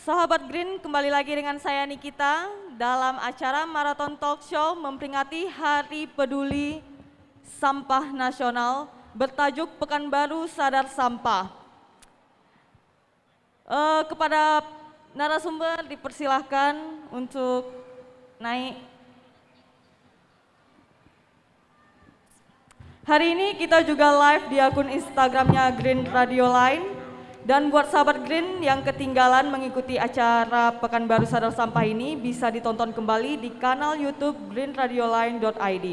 Sahabat Green, kembali lagi dengan saya Nikita dalam acara Marathon Talk Show memperingati Hari Peduli Sampah Nasional bertajuk Pekanbaru Sadar Sampah. Kepada narasumber dipersilahkan untuk naik. Hari ini kita juga live di akun Instagramnya Green Radio Line. Dan buat sahabat Green yang ketinggalan mengikuti acara Pekanbaru Sadar Sampah ini bisa ditonton kembali di kanal YouTube greenradioline.id.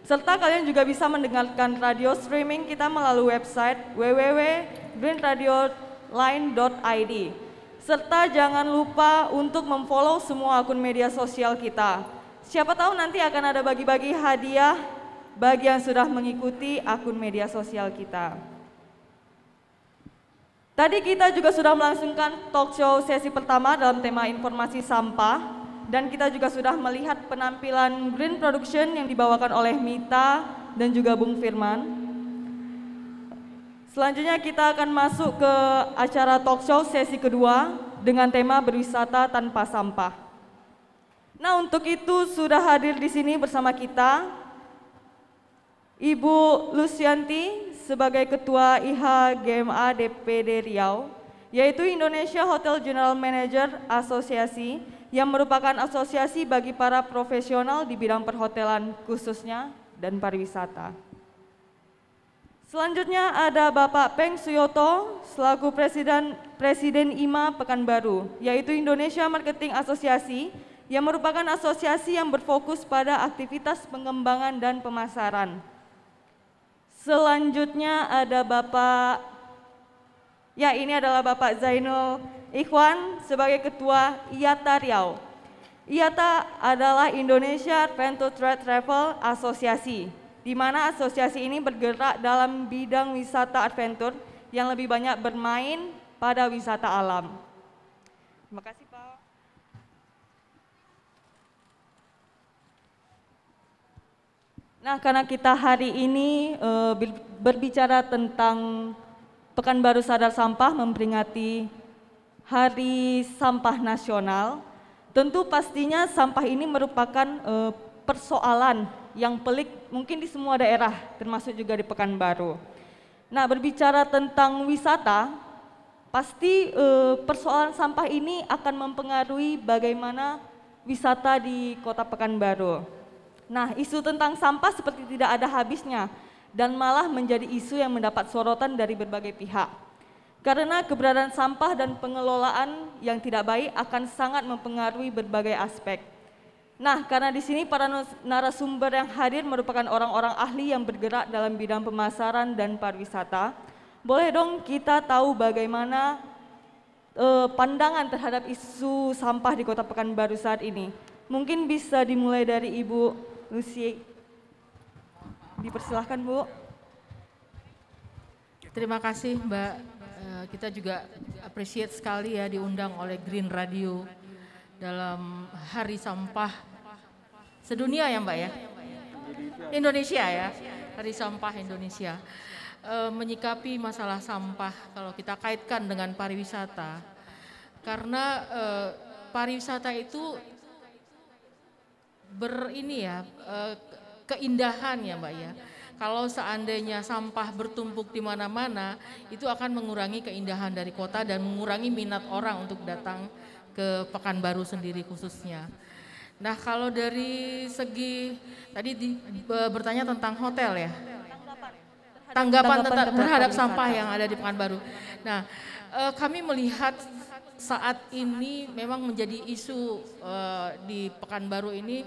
Serta kalian juga bisa mendengarkan radio streaming kita melalui website www.greenradioline.id. Serta jangan lupa untuk memfollow semua akun media sosial kita. Siapa tahu nanti akan ada bagi-bagi hadiah bagi yang sudah mengikuti akun media sosial kita. Tadi kita juga sudah melangsungkan talk show sesi pertama dalam tema informasi sampah dan kita juga sudah melihat penampilan Green Production yang dibawakan oleh Mita dan juga Bung Firman. Selanjutnya kita akan masuk ke acara talk show sesi kedua dengan tema berwisata tanpa sampah. Nah, untuk itu sudah hadir di sini bersama kita Ibu Lucianti sebagai Ketua IHGMA DPD Riau, yaitu Indonesia Hotel General Manager Asosiasi yang merupakan asosiasi bagi para profesional di bidang perhotelan khususnya dan pariwisata. Selanjutnya ada Bapak Peng Suyoto selaku Presiden IMA Pekanbaru, yaitu Indonesia Marketing Asosiasi yang merupakan asosiasi yang berfokus pada aktivitas pengembangan dan pemasaran. Selanjutnya ada ini adalah Bapak Zainul Ikhwan sebagai Ketua IATA Riau. IATA adalah Indonesia Adventure Trade Travel Asosiasi, di mana asosiasi ini bergerak dalam bidang wisata adventure yang lebih banyak bermain pada wisata alam. Terima kasih Pak. Nah, karena kita hari ini berbicara tentang Pekanbaru Sadar Sampah memperingati Hari Sampah Nasional, tentu pastinya sampah ini merupakan persoalan yang pelik mungkin di semua daerah, termasuk juga di Pekanbaru. Nah, berbicara tentang wisata, pasti persoalan sampah ini akan mempengaruhi bagaimana wisata di Kota Pekanbaru. Nah, isu tentang sampah seperti tidak ada habisnya dan malah menjadi isu yang mendapat sorotan dari berbagai pihak. Karena keberadaan sampah dan pengelolaan yang tidak baik akan sangat mempengaruhi berbagai aspek. Nah, karena di sini para narasumber yang hadir merupakan orang-orang ahli yang bergerak dalam bidang pemasaran dan pariwisata, boleh dong kita tahu bagaimana pandangan terhadap isu sampah di Kota Pekanbaru saat ini. Mungkin bisa dimulai dari Ibu Lucy. Dipersilahkan Bu. Terima kasih Mbak, kita juga appreciate sekali ya diundang oleh Green Radio dalam Hari Sampah Sedunia ya Mbak ya? Indonesia ya, Hari Sampah Indonesia. Menyikapi masalah sampah kalau kita kaitkan dengan pariwisata, karena pariwisata itu keindahan ya Mbak ya. Kalau seandainya sampah bertumpuk di mana-mana, itu akan mengurangi keindahan dari kota dan mengurangi minat orang untuk datang ke Pekanbaru sendiri khususnya. Nah, kalau dari segi tadi bertanya tentang hotel ya. Tanggapan terhadap sampah yang ada di Pekanbaru. Nah, kami melihat saat ini memang menjadi isu di Pekanbaru ini,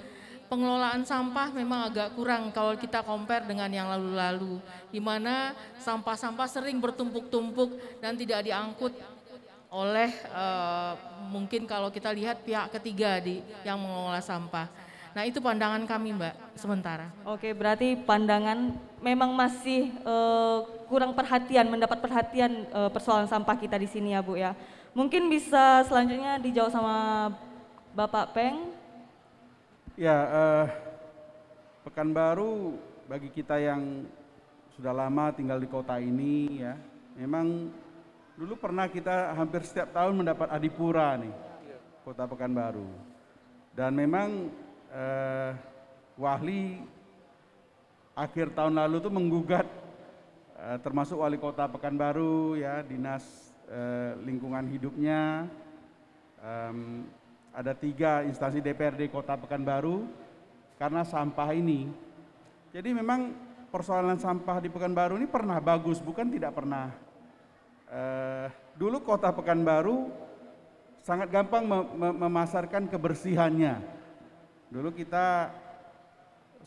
pengelolaan sampah memang agak kurang kalau kita compare dengan yang lalu-lalu, di mana sampah-sampah sering bertumpuk-tumpuk dan tidak diangkut oleh mungkin kalau kita lihat pihak ketiga yang mengelola sampah. Nah, itu pandangan kami Mbak sementara. Oke, berarti pandangan memang masih kurang perhatian, mendapat perhatian persoalan sampah kita di sini ya Bu ya. Mungkin bisa selanjutnya dijawab sama Bapak Peng. Ya, Pekanbaru bagi kita yang sudah lama tinggal di kota ini ya, memang Dulu pernah kita hampir setiap tahun mendapat adipura nih, Kota Pekanbaru. Dan memang Wahli akhir tahun lalu tuh menggugat termasuk Wali Kota Pekanbaru, ya, Dinas Lingkungan Hidupnya, ada 3 instansi DPRD Kota Pekanbaru karena sampah ini. Jadi memang persoalan sampah di Pekanbaru ini pernah bagus, bukan tidak pernah. Dulu Kota Pekanbaru sangat gampang memasarkan kebersihannya. Dulu kita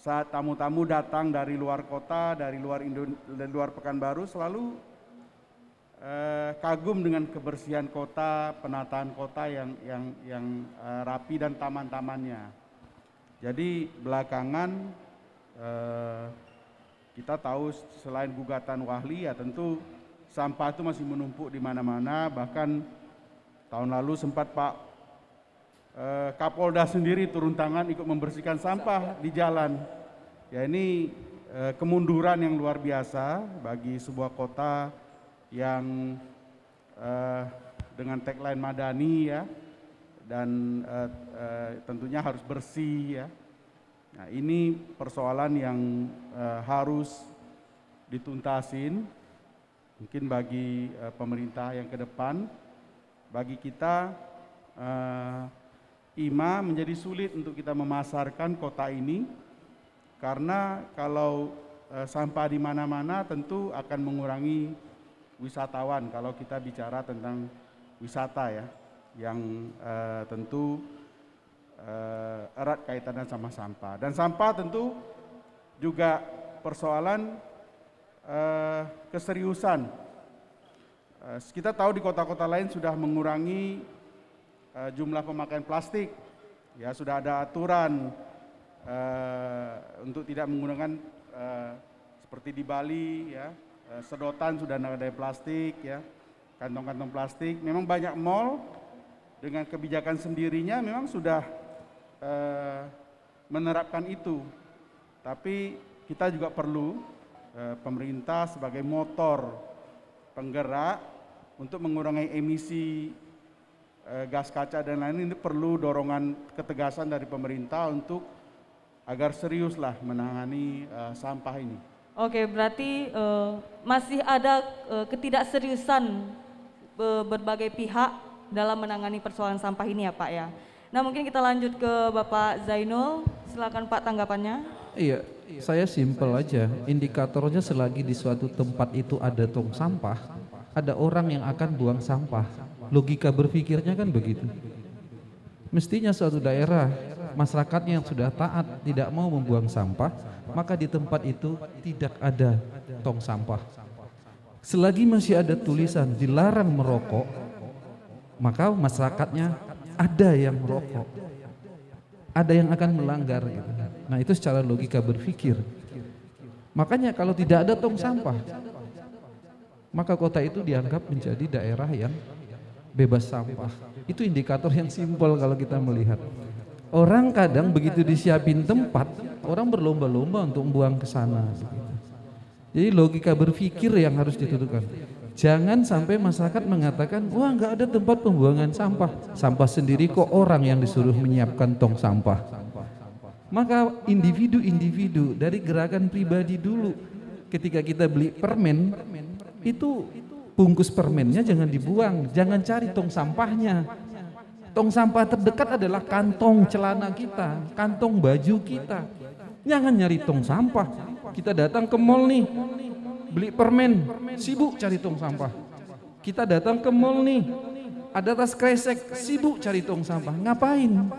saat tamu-tamu datang dari luar kota, dari luar Pekanbaru selalu kagum dengan kebersihan kota, penataan kota yang rapi dan taman-tamannya. Jadi belakangan kita tahu selain gugatan Wahli, ya tentu sampah itu masih menumpuk di mana-mana. Bahkan tahun lalu sempat Pak Kapolda sendiri turun tangan ikut membersihkan sampah di jalan. Ya, ini kemunduran yang luar biasa bagi sebuah kota yang dengan tagline madani, ya, dan tentunya harus bersih, ya. Nah, ini persoalan yang harus dituntasin. Mungkin bagi pemerintah yang ke depan, bagi kita IMA menjadi sulit untuk kita memasarkan kota ini, karena kalau sampah di mana-mana tentu akan mengurangi wisatawan kalau kita bicara tentang wisata, ya, yang tentu erat kaitannya sama sampah. Dan sampah tentu juga persoalan keseriusan. Kita tahu di kota-kota lain sudah mengurangi jumlah pemakaian plastik, ya, sudah ada aturan untuk tidak menggunakan seperti di Bali, ya, sedotan sudah tidak ada plastik, ya, kantong-kantong plastik. Memang banyak mall dengan kebijakan sendirinya memang sudah menerapkan itu, tapi kita juga perlu pemerintah sebagai motor penggerak untuk mengurangi emisi gas kaca dan lain-lain. Ini perlu dorongan ketegasan dari pemerintah untuk agar seriuslah menangani sampah ini. Oke, berarti masih ada ketidakseriusan berbagai pihak dalam menangani persoalan sampah ini, ya Pak, ya. Nah, mungkin kita lanjut ke Bapak Zainul. Silakan Pak tanggapannya. Iya, saya simpel aja. Indikatornya selagi di suatu tempat itu ada tong sampah, ada orang yang akan buang sampah. Logika berpikirnya kan begitu. Mestinya suatu daerah, masyarakatnya yang sudah taat tidak mau membuang sampah, maka di tempat itu tidak ada tong sampah. Selagi masih ada tulisan dilarang merokok, maka masyarakatnya ada yang merokok, ada yang akan melanggar, gitu. Nah, itu secara logika berpikir. Makanya kalau tidak ada tong sampah, maka kota itu dianggap menjadi daerah yang bebas sampah. Itu indikator yang simpel kalau kita melihat. Orang kadang begitu disiapin tempat, orang berlomba-lomba untuk buang ke sana. Jadi logika berpikir yang harus ditentukan. Jangan sampai masyarakat mengatakan, wah nggak ada tempat pembuangan sampah. Sampah sendiri kok orang yang disuruh menyiapkan tong sampah. Maka individu-individu dari gerakan pribadi dulu, ketika kita beli permen, itu bungkus permennya jangan dibuang, jangan cari tong sampahnya. Tong sampah terdekat adalah kantong celana kita, kantong baju kita. Jangan nyari tong sampah. Kita datang ke mall nih, beli permen, sibuk cari tong sampah. Kita datang ke mall nih, ada tas kresek, sibuk cari tong sampah. Ngapain?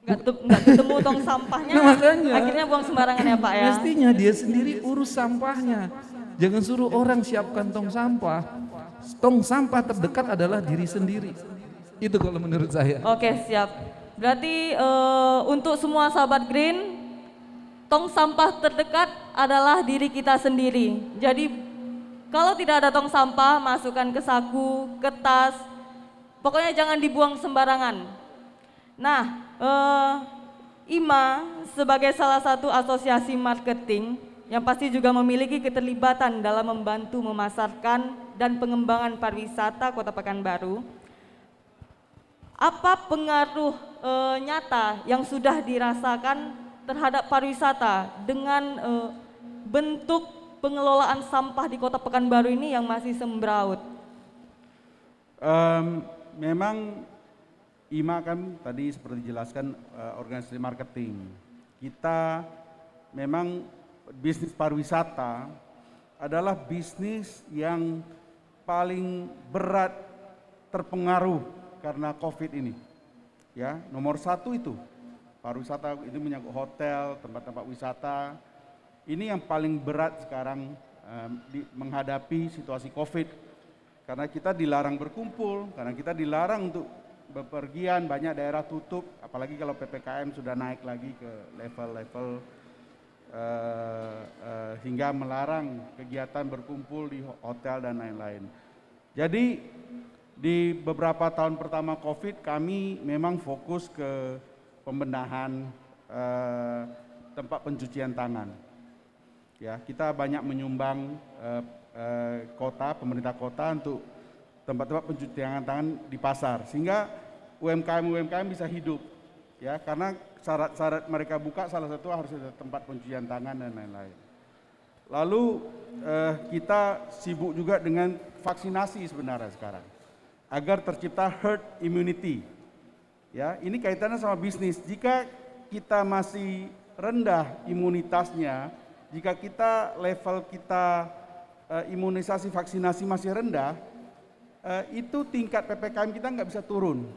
Nggak ketemu tong sampahnya, Nah, makanya, akhirnya buang sembarangan, ya Pak, ya. Mestinya dia sendiri urus sampahnya. Jangan suruh orang siapkan tong sampah. Tong sampah terdekat adalah diri sendiri. Itu kalau menurut saya. Oke, siap. Berarti untuk semua sahabat Green, tong sampah terdekat adalah diri kita sendiri. Jadi kalau tidak ada tong sampah, masukkan ke saku, ke tas, pokoknya jangan dibuang sembarangan. Nah, IMA sebagai salah satu asosiasi marketing yang pasti juga memiliki keterlibatan dalam membantu memasarkan dan Pengembangan Pariwisata Kota Pekanbaru. Apa pengaruh nyata yang sudah dirasakan terhadap pariwisata dengan bentuk pengelolaan sampah di Kota Pekanbaru ini yang masih sembraut? Memang IMA kan tadi seperti dijelaskan organisasi marketing. Kita memang bisnis pariwisata adalah bisnis yang paling berat terpengaruh karena COVID ini. Ya, nomor satu itu pariwisata, itu menyangkut hotel, tempat-tempat wisata. Ini yang paling berat sekarang menghadapi situasi COVID. Karena kita dilarang berkumpul, karena kita dilarang untuk bepergian, banyak daerah tutup, apalagi kalau PPKM sudah naik lagi ke level-level hingga melarang kegiatan berkumpul di hotel dan lain-lain. Jadi di beberapa tahun pertama COVID kami memang fokus ke pembenahan tempat pencucian tangan. Ya, kita banyak menyumbang pemerintah kota untuk tempat-tempat pencucian tangan di pasar, sehingga UMKM bisa hidup. Ya, karena syarat-syarat mereka buka salah satu harus ada tempat pencucian tangan dan lain-lain. Lalu kita sibuk juga dengan vaksinasi sebenarnya sekarang, agar tercipta herd immunity. Ya, ini kaitannya sama bisnis. Jika kita masih rendah imunitasnya, jika kita level kita imunisasi vaksinasi masih rendah, itu tingkat PPKM kita nggak bisa turun.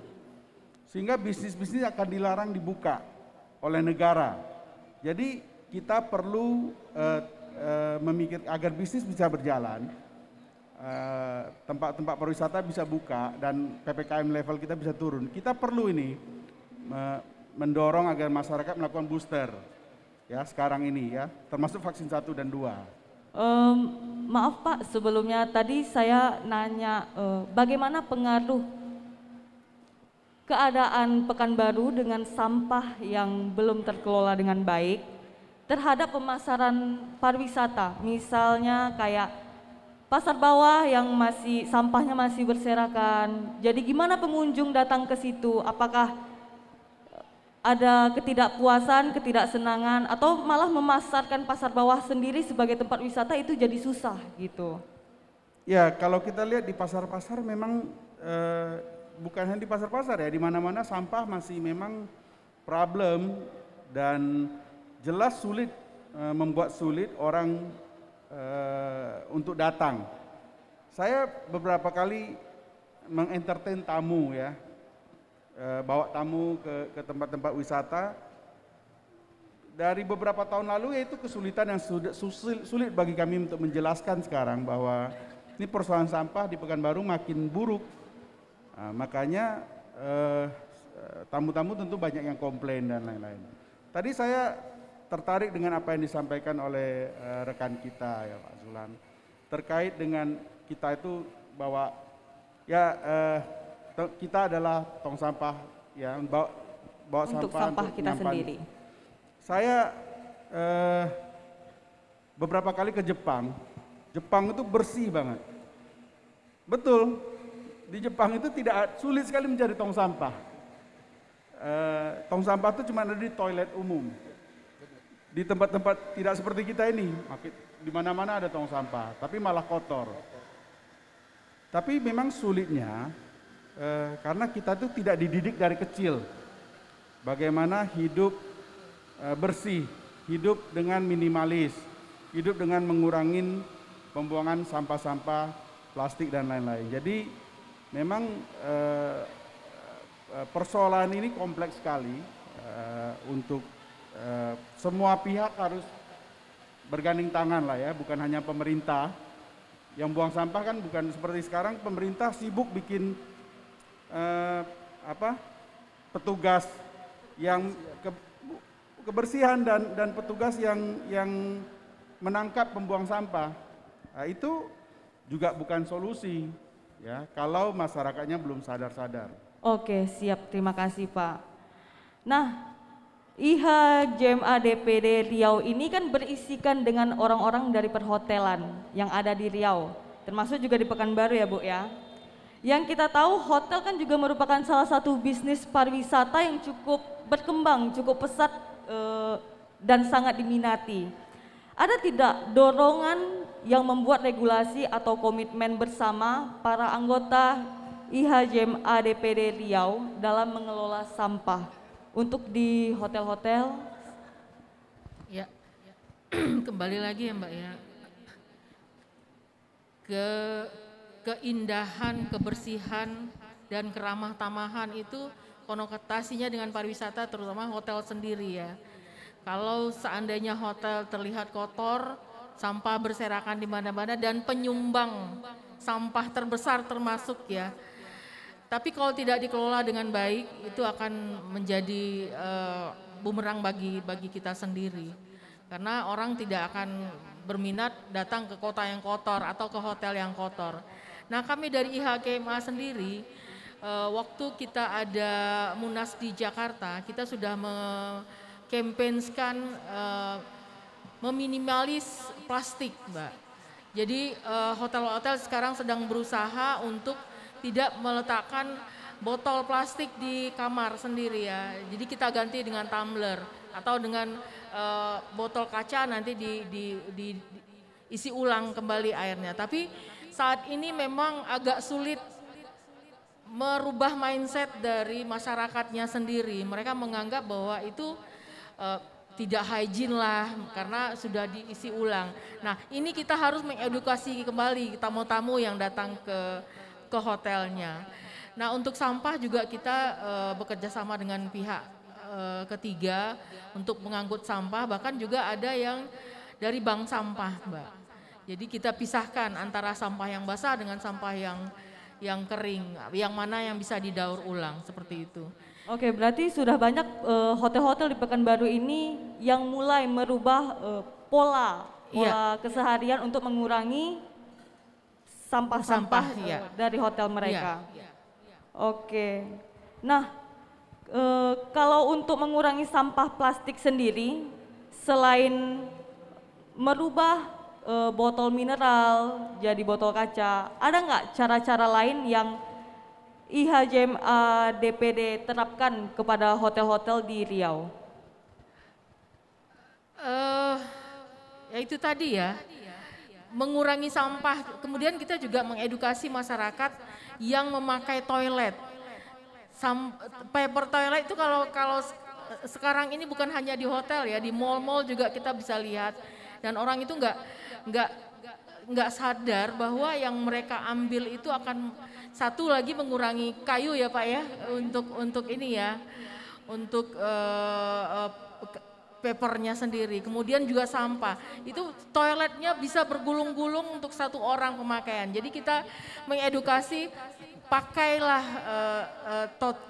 Sehingga bisnis-bisnis akan dilarang dibuka oleh negara. Jadi kita perlu memikir agar bisnis bisa berjalan, tempat-tempat pariwisata bisa buka dan PPKM level kita bisa turun. Kita perlu ini mendorong agar masyarakat melakukan booster ya sekarang ini ya, termasuk vaksin 1 dan 2. Maaf Pak, sebelumnya tadi saya nanya bagaimana pengaruh keadaan Pekanbaru dengan sampah yang belum terkelola dengan baik terhadap pemasaran pariwisata, misalnya kayak pasar bawah yang sampahnya masih berserakan. Jadi gimana pengunjung datang ke situ? Apakah ada ketidakpuasan, ketidaksenangan, atau malah memasarkan pasar bawah sendiri sebagai tempat wisata itu jadi susah gitu? Ya, kalau kita lihat di pasar-pasar memang bukan hanya di pasar-pasar ya, di mana-mana sampah masih memang problem dan jelas sulit, membuat sulit orang untuk datang. Saya beberapa kali mengentertain tamu ya, bawa tamu ke tempat-tempat wisata. Dari beberapa tahun lalu yaitu kesulitan yang sulit bagi kami untuk menjelaskan sekarang bahwa ini persoalan sampah di Pekanbaru makin buruk. Nah, makanya tamu-tamu tentu banyak yang komplain dan lain-lain. Tadi saya tertarik dengan apa yang disampaikan oleh rekan kita ya Pak Zulan, terkait dengan kita itu bahwa ya kita adalah tong sampah yang bawa untuk sampah untuk kita sendiri. Saya beberapa kali ke Jepang. Jepang itu bersih banget. Betul. Di Jepang itu sulit sekali mencari tong sampah. Tong sampah itu cuma ada di toilet umum. Di tempat-tempat tidak seperti kita ini, di mana-mana ada tong sampah, tapi malah kotor. Tapi memang sulitnya karena kita itu tidak dididik dari kecil. Bagaimana hidup bersih, hidup dengan minimalis, hidup dengan mengurangi pembuangan sampah-sampah plastik dan lain-lain. Jadi memang persoalan ini kompleks sekali untuk semua pihak harus bergandeng tangan lah ya, bukan hanya pemerintah. Yang buang sampah kan bukan seperti sekarang pemerintah sibuk bikin petugas yang kebersihan dan petugas yang menangkap pembuang sampah. Nah, itu juga bukan solusi. Ya, kalau masyarakatnya belum sadar-sadar. Oke, siap. Terima kasih, Pak. Nah, IH JMA DPD Riau ini kan berisikan dengan orang-orang dari perhotelan yang ada di Riau, termasuk juga di Pekanbaru ya Bu ya. Yang kita tahu hotel kan juga merupakan salah satu bisnis pariwisata yang cukup berkembang, cukup pesat dan sangat diminati. Ada tidak dorongan yang membuat regulasi atau komitmen bersama para anggota IHJMA DPD Riau dalam mengelola sampah untuk di hotel-hotel? Ya, kembali lagi ya Mbak ya, keindahan, kebersihan, dan keramah tamahan itu konotasinya dengan pariwisata, terutama hotel sendiri ya. Kalau seandainya hotel terlihat kotor, sampah berserakan di mana-mana dan penyumbang sampah terbesar termasuk ya. Tapi kalau tidak dikelola dengan baik, itu akan menjadi bumerang bagi kita sendiri. Karena orang tidak akan berminat datang ke kota yang kotor atau ke hotel yang kotor. Nah, kami dari IHKMA sendiri, waktu kita ada Munas di Jakarta, kita sudah mengkampanyekan meminimalis plastik, Mbak. Jadi hotel-hotel sekarang sedang berusaha untuk tidak meletakkan botol plastik di kamar sendiri ya. Jadi kita ganti dengan tumbler atau dengan botol kaca, nanti diisi ulang kembali airnya. Tapi saat ini memang agak sulit merubah mindset dari masyarakatnya sendiri. Mereka menganggap bahwa itu tidak hygiene lah karena sudah diisi ulang. Nah, ini kita harus mengedukasi kembali tamu-tamu yang datang ke hotelnya. Nah, untuk sampah juga kita bekerja sama dengan pihak ketiga untuk mengangkut sampah, bahkan juga ada yang dari bank sampah, Mbak. Jadi kita pisahkan antara sampah yang basah dengan sampah yang kering, yang mana yang bisa didaur ulang, seperti itu. Oke, berarti sudah banyak hotel-hotel di Pekanbaru ini yang mulai merubah pola keseharian untuk mengurangi sampah-sampah dari hotel mereka. Oke, nah kalau untuk mengurangi sampah plastik sendiri, selain merubah botol mineral jadi botol kaca, ada nggak cara-cara lain yang IHJMA DPD terapkan kepada hotel-hotel di Riau? Ya itu tadi ya, mengurangi sampah. Kemudian kita juga mengedukasi masyarakat yang memakai toilet. Paper toilet itu kalau sekarang ini bukan hanya di hotel ya, di mall-mall juga kita bisa lihat. Dan orang itu nggak sadar bahwa yang mereka ambil itu akan satu lagi mengurangi kayu ya Pak ya, untuk ini ya, untuk papernya sendiri. Kemudian juga sampah, itu toiletnya bisa bergulung-gulung untuk satu orang pemakaian. Jadi kita mengedukasi, pakailah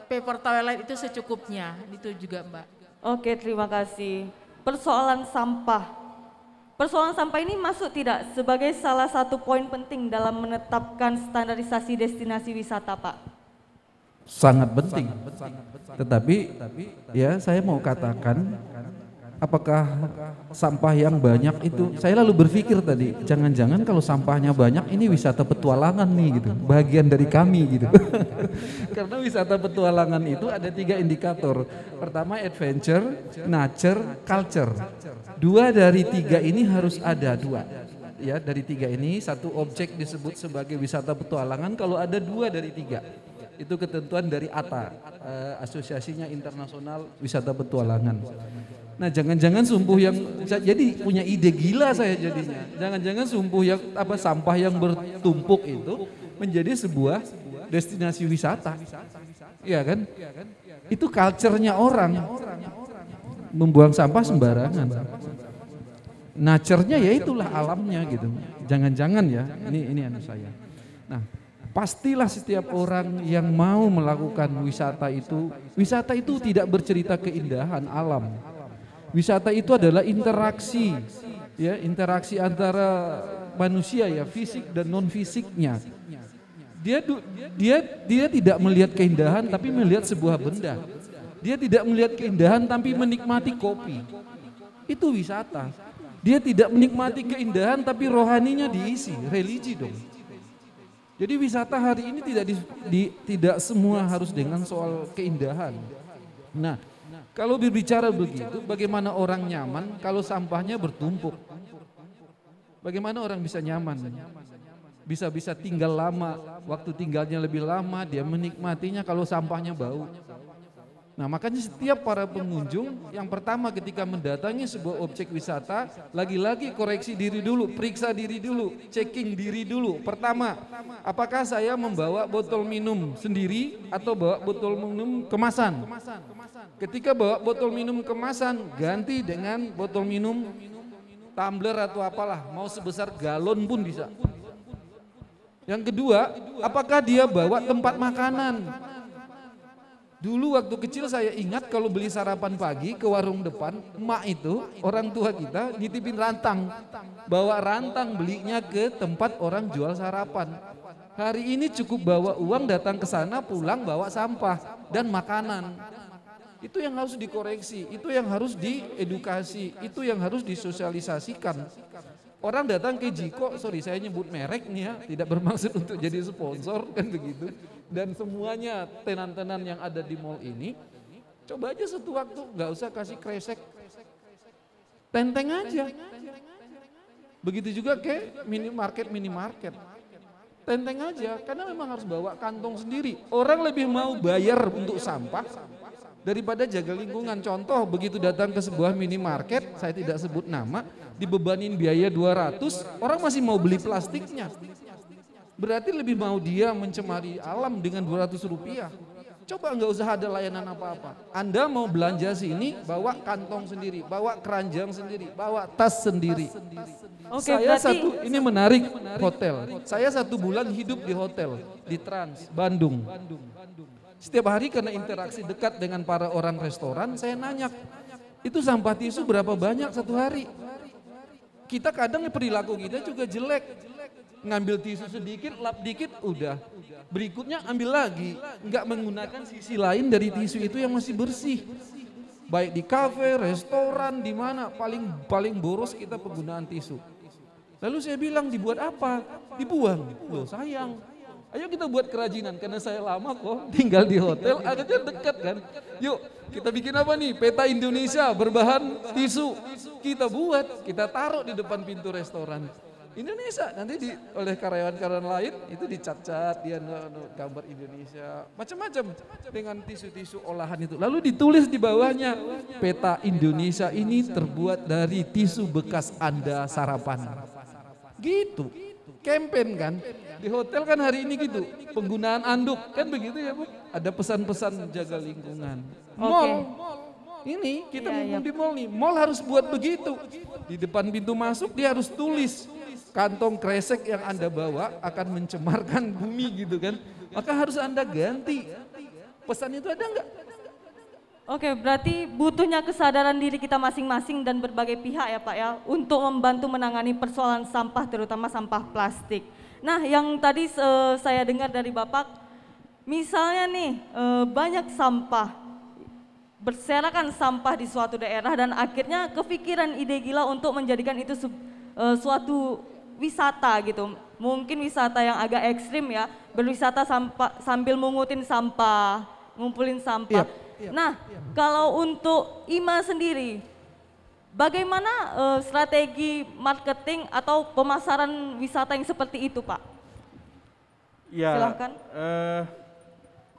paper toilet itu secukupnya, itu juga Mbak. Oke, terima kasih. Persoalan sampah ini masuk tidak sebagai salah satu poin penting dalam menetapkan standarisasi destinasi wisata, Pak? Sangat penting. Tetapi ya saya mau katakan, apakah sampah yang banyak itu, saya lalu berpikir tadi, jangan-jangan kalau sampahnya banyak ini wisata petualangan nih gitu, bagian dari kami gitu. Karena wisata petualangan itu ada 3 indikator. Pertama adventure, nature, culture. 2 dari 3 ini harus ada 2. Ya, dari 3 ini satu objek disebut sebagai wisata petualangan kalau ada 2 dari 3. Itu ketentuan dari ATA, Asosiasinya Internasional Wisata Petualangan. Nah, jangan-jangan sumpuh yang, jadi punya ide gila saya jadinya. Jangan-jangan sumpuh yang sampah yang bertumpuk itu menjadi sebuah destinasi wisata. Iya kan? Itu culture-nya orang. Membuang sampah sembarangan. Nature-nya ya itulah alamnya gitu. Jangan-jangan ya, ini anu saya. Nah, pastilah setiap orang yang mau melakukan wisata itu tidak bercerita keindahan alam. Wisata itu adalah interaksi, ya, interaksi antara manusia ya, fisik dan non fisiknya. Dia tidak melihat keindahan tapi melihat sebuah benda. Dia tidak melihat keindahan tapi menikmati kopi. Itu wisata. Dia tidak menikmati keindahan tapi rohaninya diisi, religi dong. Jadi wisata hari ini tidak semua harus dengan soal keindahan. Nah, kalau berbicara begitu, bagaimana orang nyaman kalau sampahnya bertumpuk? Bagaimana orang bisa nyaman? Bisa tinggal lama, waktu tinggalnya lebih lama, dia menikmatinya kalau sampahnya bau. Nah, makanya setiap para pengunjung yang pertama ketika mendatangi sebuah objek wisata, lagi-lagi koreksi diri dulu, periksa diri dulu, checking diri dulu. Pertama, apakah saya membawa botol minum sendiri atau bawa botol minum kemasan? Ketika bawa botol minum kemasan, ganti dengan botol minum tumbler atau apalah, mau sebesar galon pun bisa. Yang kedua, apakah dia bawa tempat makanan? Dulu waktu kecil saya ingat kalau beli sarapan pagi ke warung depan, emak itu, orang tua kita nitipin rantang. Bawa rantang belinya ke tempat orang jual sarapan. Hari ini cukup bawa uang datang ke sana, pulang bawa sampah dan makanan. Itu yang harus dikoreksi, itu yang harus diedukasi, itu yang harus disosialisasikan. Orang datang ke Jiko, sorry saya nyebut merek nih ya, tidak bermaksud untuk jadi sponsor kan begitu. Dan semuanya tenan-tenan yang ada di mall ini, coba aja satu waktu nggak usah kasih kresek, tenteng aja. Begitu juga ke minimarket, tenteng aja, karena memang harus bawa kantong sendiri. Orang lebih mau bayar untuk sampah daripada jaga lingkungan. Contoh, begitu datang ke sebuah minimarket, saya tidak sebut nama, dibebanin biaya 200, orang masih mau beli plastiknya. Berarti lebih mau dia mencemari alam dengan 200 rupiah. Coba nggak usah ada layanan apa-apa. Anda mau belanja sini, bawa kantong sendiri, bawa keranjang sendiri, bawa tas sendiri. Oke, Saya berarti ini menarik hotel. Saya 1 bulan hidup di hotel, di Trans, Bandung. Setiap hari karena interaksi dekat dengan para orang restoran, saya nanya, itu sampah tisu berapa banyak satu hari? Kita kadang perilaku kita juga jelek. Ngambil tisu sedikit, lap dikit, udah. Berikutnya ambil lagi, nggak menggunakan sisi lain dari tisu itu yang masih bersih. Baik di kafe, restoran, di mana paling boros kita penggunaan tisu. Lalu saya bilang dibuat apa? Dibuang. Loh sayang. Ayo kita buat kerajinan, karena saya lama kok tinggal di hotel, akhirnya dekat kan. Yuk kita bikin apa nih? Peta Indonesia berbahan tisu. Kita buat, kita taruh di depan pintu restoran. Indonesia nanti oleh karyawan-karyawan lain itu dicat-cat, dia gambar Indonesia, macam-macam dengan tisu-tisu olahan itu. Lalu ditulis di bawahnya, peta Indonesia ini terbuat dari tisu bekas Anda sarapan. Gitu, campaign kan? Di hotel kan hari ini gitu, penggunaan anduk kan begitu ya Bu? Ada pesan-pesan jaga lingkungan. Mall, ini kita ngomong di mall nih, mall harus buat begitu. Di depan pintu masuk dia harus tulis, kantong kresek yang Anda bawa akan mencemarkan bumi gitu kan. Maka harus Anda ganti. Pesan itu ada enggak? Oke, berarti butuhnya kesadaran diri kita masing-masing dan berbagai pihak ya Pak ya, untuk membantu menangani persoalan sampah, terutama sampah plastik. Nah, yang tadi saya dengar dari Bapak, misalnya nih banyak sampah, berserakan sampah di suatu daerah dan akhirnya kepikiran ide gila untuk menjadikan itu suatu wisata gitu. Mungkin wisata yang agak ekstrim ya, berwisata sambil mengutin sampah, ngumpulin sampah. Nah, kalau untuk IMA sendiri, bagaimana strategi marketing atau pemasaran wisata yang seperti itu, Pak? Ya, silahkan.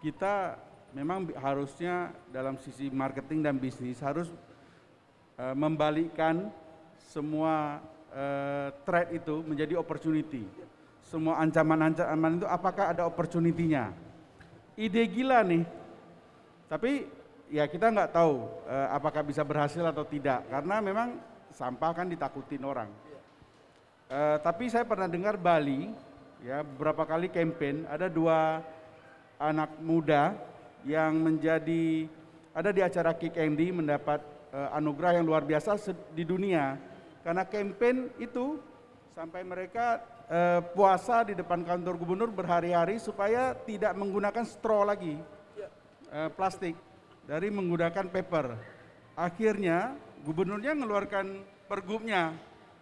Kita memang harusnya dalam sisi marketing dan bisnis harus membalikkan semua threat itu menjadi opportunity. Semua ancaman-ancaman itu apakah ada opportunity-nya? Ide gila nih, tapi ya kita nggak tahu apakah bisa berhasil atau tidak, karena memang sampah kan ditakutin orang. Tapi saya pernah dengar Bali, ya beberapa kali campaign, ada 2 anak muda yang ada di acara Kick Andy mendapat anugerah yang luar biasa di dunia. Karena campaign itu sampai mereka puasa di depan kantor gubernur berhari-hari supaya tidak menggunakan straw lagi, plastik, dari menggunakan paper. Akhirnya gubernurnya mengeluarkan pergubnya,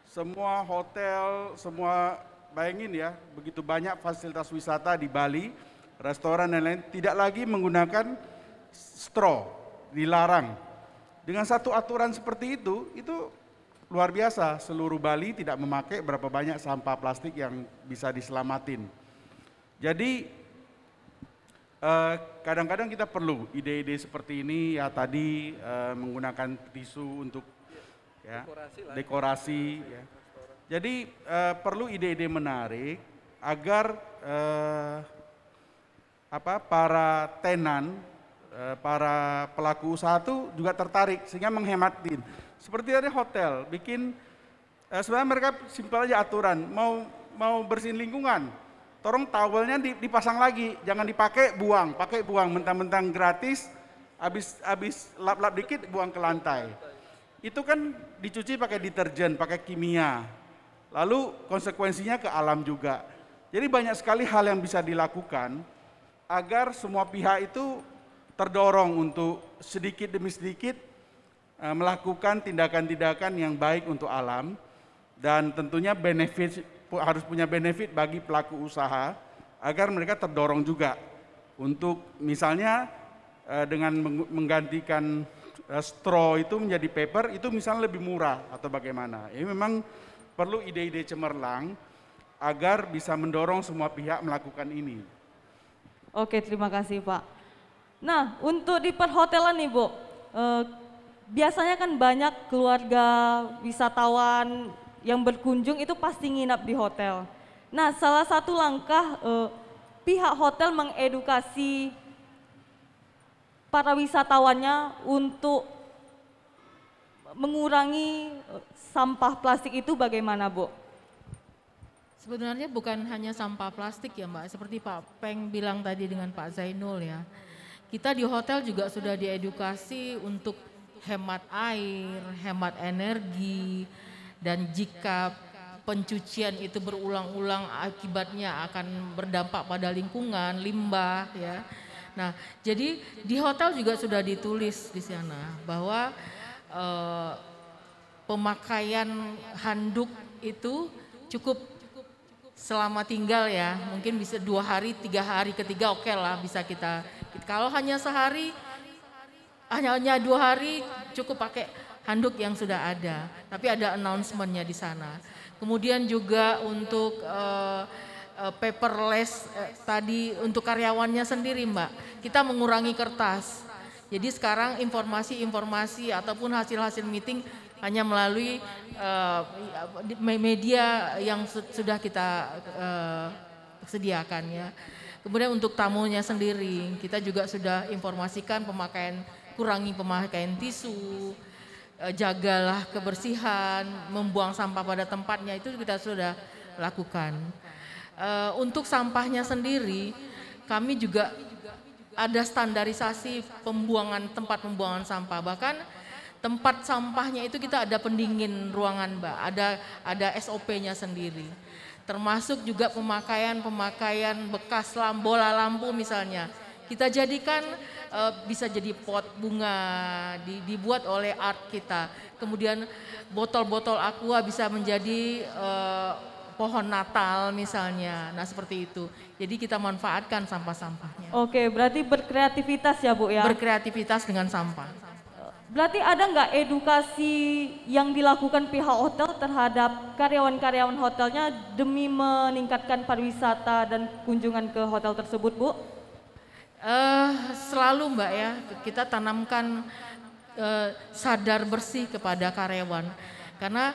semua hotel, semua bayangin ya, begitu banyak fasilitas wisata di Bali, restoran dan lain, tidak lagi menggunakan straw, dilarang. Dengan satu aturan seperti itu luar biasa. Seluruh Bali tidak memakai berapa banyak sampah plastik yang bisa diselamatin. Jadi kadang-kadang kita perlu ide-ide seperti ini ya, tadi menggunakan tisu untuk ya, dekorasi ya. Jadi perlu ide-ide menarik agar para tenan, para pelaku usaha itu juga tertarik sehingga menghematin. Seperti ada hotel bikin sebenarnya mereka simpel aja aturan, mau bersihin lingkungan, tolong towelnya dipasang lagi, jangan dipakai buang, mentang-mentang gratis, habis lap-lap dikit buang ke lantai. Itu kan dicuci pakai deterjen, pakai kimia, lalu konsekuensinya ke alam juga. Jadi banyak sekali hal yang bisa dilakukan agar semua pihak itu terdorong untuk sedikit demi sedikit melakukan tindakan-tindakan yang baik untuk alam, dan tentunya harus punya benefit bagi pelaku usaha agar mereka terdorong juga untuk misalnya dengan menggantikan straw itu menjadi paper itu misalnya lebih murah atau bagaimana. Ini memang perlu ide-ide cemerlang agar bisa mendorong semua pihak melakukan ini. Oke, terima kasih Pak. Nah, untuk di perhotelan nih Bu, biasanya kan banyak keluarga wisatawan yang berkunjung itu pasti nginap di hotel. Nah, salah satu langkah pihak hotel mengedukasi para wisatawannya untuk mengurangi sampah plastik itu bagaimana Bu? Sebenarnya bukan hanya sampah plastik ya Mbak, seperti Pak Peng bilang tadi dengan Pak Zainul ya. Kita di hotel juga sudah diedukasi untuk hemat air, hemat energi, dan jika pencucian itu berulang-ulang akibatnya akan berdampak pada lingkungan, limbah ya. Nah, jadi di hotel juga sudah ditulis di sana bahwa pemakaian handuk itu cukup selama tinggal ya, mungkin bisa 2 hari, 3 hari ketiga oke lah bisa kita. Kalau hanya sehari, hanya 2 hari cukup pakai handuk yang sudah ada, tapi ada announcement-nya di sana. Kemudian juga untuk paperless tadi untuk karyawannya sendiri Mbak, kita mengurangi kertas. Jadi sekarang informasi-informasi ataupun hasil-hasil meeting hanya melalui media yang sudah kita sediakan ya. Kemudian untuk tamunya sendiri, kita juga sudah informasikan kurangi pemakaian tisu, jagalah kebersihan, membuang sampah pada tempatnya, itu kita sudah lakukan. Untuk sampahnya sendiri, kami juga ada standarisasi tempat pembuangan sampah, bahkan tempat sampahnya itu kita ada pendingin ruangan Mbak, ada SOP-nya sendiri. Termasuk juga pemakaian bekas bola lampu misalnya. Kita jadikan bisa jadi pot bunga, dibuat oleh art kita. Kemudian botol-botol aqua bisa menjadi pohon Natal misalnya. Nah seperti itu. Jadi kita manfaatkan sampah-sampahnya. Oke, berarti berkreativitas ya Bu ya? Berkreativitas dengan sampah. Berarti ada nggak edukasi yang dilakukan pihak hotel terhadap karyawan-karyawan hotelnya demi meningkatkan pariwisata dan kunjungan ke hotel tersebut Bu? Selalu Mbak ya, kita tanamkan sadar bersih kepada karyawan. Karena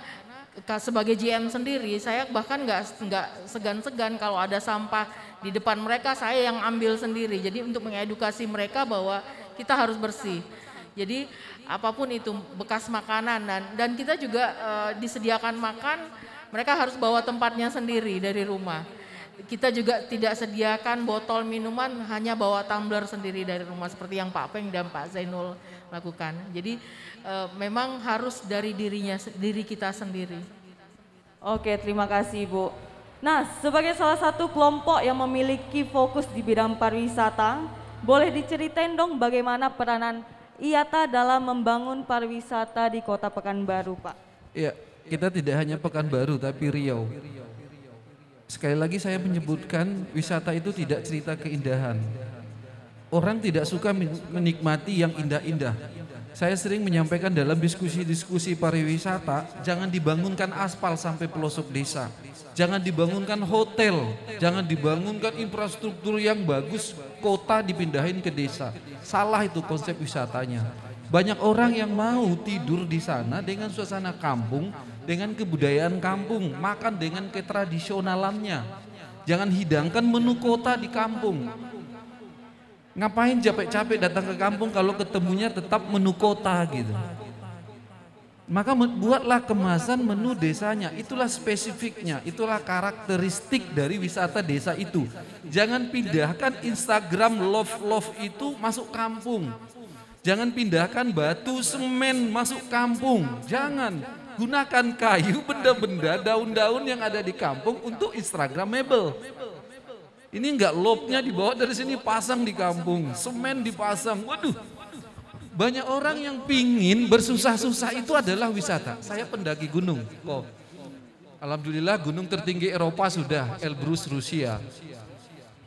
sebagai GM sendiri, saya bahkan nggak segan-segan kalau ada sampah di depan mereka, saya yang ambil sendiri. Jadi untuk mengedukasi mereka bahwa kita harus bersih. Jadi apapun itu bekas makanan dan kita juga disediakan makan, mereka harus bawa tempatnya sendiri dari rumah. Kita juga tidak sediakan botol minuman, hanya bawa tumbler sendiri dari rumah seperti yang Pak Peng dan Pak Zainul lakukan. Jadi memang harus dari diri kita sendiri. Oke, terima kasih Bu. Nah, sebagai salah satu kelompok yang memiliki fokus di bidang pariwisata, boleh diceritain dong bagaimana peranan IATA dalam membangun pariwisata di Kota Pekanbaru, Pak? Ya, kita tidak hanya Pekanbaru tapi Riau. Sekali lagi saya menyebutkan wisata itu tidak cerita keindahan. Orang tidak suka menikmati yang indah-indah. Saya sering menyampaikan dalam diskusi-diskusi pariwisata, jangan dibangunkan aspal sampai pelosok desa. Jangan dibangunkan hotel, jangan dibangunkan infrastruktur yang bagus, kota dipindahin ke desa. Salah itu konsep wisatanya. Banyak orang yang mau tidur di sana dengan suasana kampung, dengan kebudayaan kampung, makan dengan ketradisionalannya. Jangan hidangkan menu kota di kampung. Ngapain capek-capek datang ke kampung kalau ketemunya tetap menu kota gitu. Maka buatlah kemasan menu desanya, itulah spesifiknya, itulah karakteristik dari wisata desa itu. Jangan pindahkan Instagram love itu masuk kampung. Jangan pindahkan batu semen masuk kampung, jangan. Gunakan kayu, benda-benda, daun-daun yang ada di kampung untuk Instagramable. Ini enggak lobnya dibawa dari sini pasang di kampung, semen dipasang. Waduh, banyak orang yang pingin bersusah-susah itu adalah wisata. Saya pendaki gunung kok. Alhamdulillah gunung tertinggi Eropa sudah, Elbrus Rusia.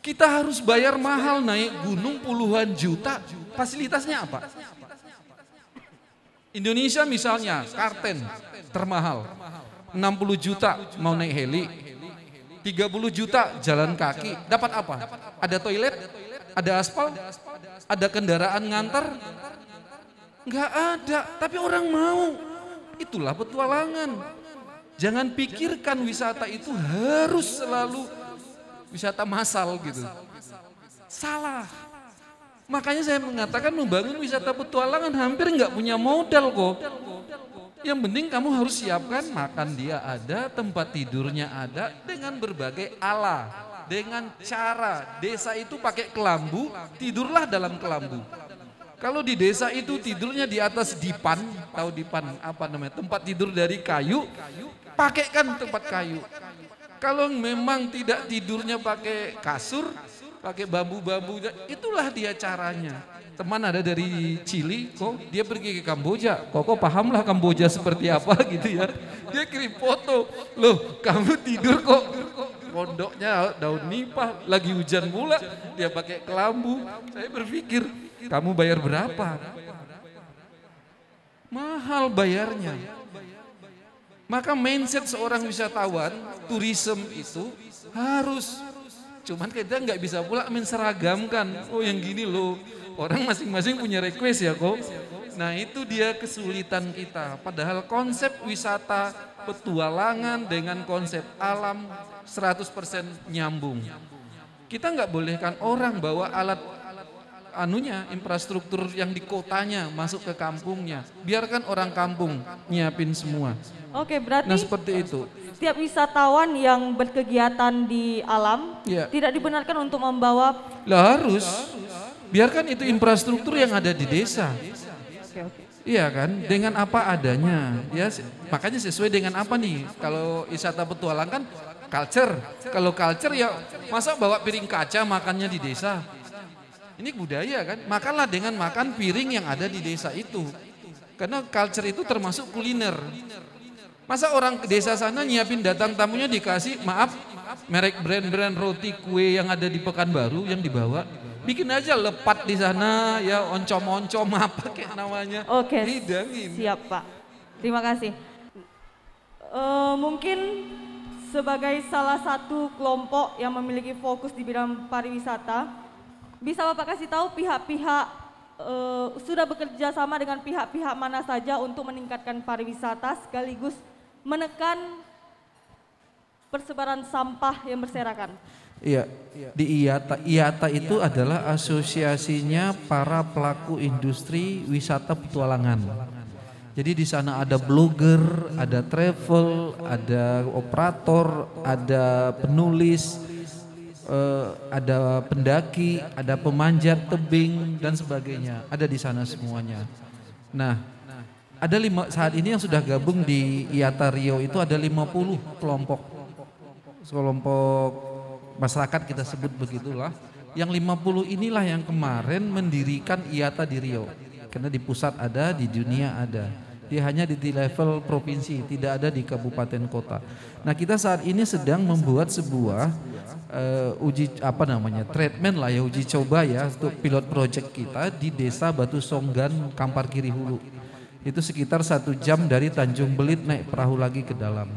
Kita harus bayar mahal naik gunung puluhan juta. Fasilitasnya apa? Indonesia misalnya, Karten termahal. 60 juta mau naik heli. 30 juta jalan kaki, dapat apa? Ada toilet, ada aspal, ada kendaraan ngantar? Enggak ada, tapi orang mau. Itulah petualangan. Jangan pikirkan wisata itu harus selalu wisata massal gitu. Salah. Makanya saya mengatakan membangun wisata petualangan hampir enggak punya modal kok. Yang penting kamu harus siapkan makan dia ada, tempat tidurnya ada dengan berbagai ala, dengan cara desa itu pakai kelambu, tidurlah dalam kelambu. Kalau di desa itu tidurnya di atas dipan, tahu dipan apa namanya, tempat tidur dari kayu, pakaikan tempat kayu. Kalau memang tidak tidurnya pakai kasur, pakai bambu-bambu, itulah dia caranya. Teman ada dari Chili, kok dia pergi ke Kamboja, kok pahamlah Kamboja seperti apa gitu ya. Dia kirim foto, loh kamu tidur kok pondoknya daun nipah, lagi hujan pula, dia pakai kelambu. Saya berpikir, kamu bayar berapa? Mahal bayarnya. Maka mindset seorang wisatawan, tourism itu harus, cuman kita nggak bisa pula menseragamkan, oh yang gini loh. Orang masing-masing punya request ya kok. Nah itu dia kesulitan kita. Padahal konsep wisata petualangan dengan konsep alam 100% nyambung. Kita nggak bolehkan orang bawa alat infrastruktur yang di kotanya masuk ke kampungnya. Biarkan orang kampung nyiapin semua. Oke, berarti nah seperti itu. Setiap wisatawan yang berkegiatan di alam tidak dibenarkan untuk membawa. Lah harus. Biarkan itu infrastruktur yang ada di desa. Iya kan, dengan apa adanya. Ya, makanya sesuai dengan apa nih? Kalau wisata petualangan kan culture. Kalau culture ya masa bawa piring kaca makannya di desa. Ini budaya kan. Makanlah dengan makan piring yang ada di desa itu. Karena culture itu termasuk kuliner. Masa orang ke desa sana nyiapin datang tamunya dikasih maaf merek brand-brand roti kue yang ada di Pekanbaru yang dibawa. Bikin aja lepat di sana ya, oncom-oncom apa kayak namanya. Oke, hidangin. Siap Pak, terima kasih. Mungkin sebagai salah satu kelompok yang memiliki fokus di bidang pariwisata, bisa Bapak kasih tahu pihak-pihak sudah bekerja sama dengan pihak-pihak mana saja untuk meningkatkan pariwisata sekaligus menekan persebaran sampah yang berserakan? Iya, di IATA itu adalah asosiasinya para pelaku industri wisata petualangan. Jadi di sana ada blogger, ada travel, ada operator, ada penulis, ada pendaki, ada pemanjat tebing dan sebagainya. Ada di sana semuanya. Nah, ada saat ini yang sudah gabung di IATA Rio itu ada 50 kelompok masyarakat kita sebut begitulah. Yang 50 inilah yang kemarin mendirikan IATA di Rio. Karena di pusat ada, di dunia ada. Dia hanya di level provinsi, tidak ada di kabupaten kota. Nah, kita saat ini sedang membuat sebuah treatment lah ya, uji coba ya untuk pilot project kita di Desa Batu Songgan, Kampar Kiri Hulu. Itu sekitar 1 jam dari Tanjung Belit naik perahu lagi ke dalam.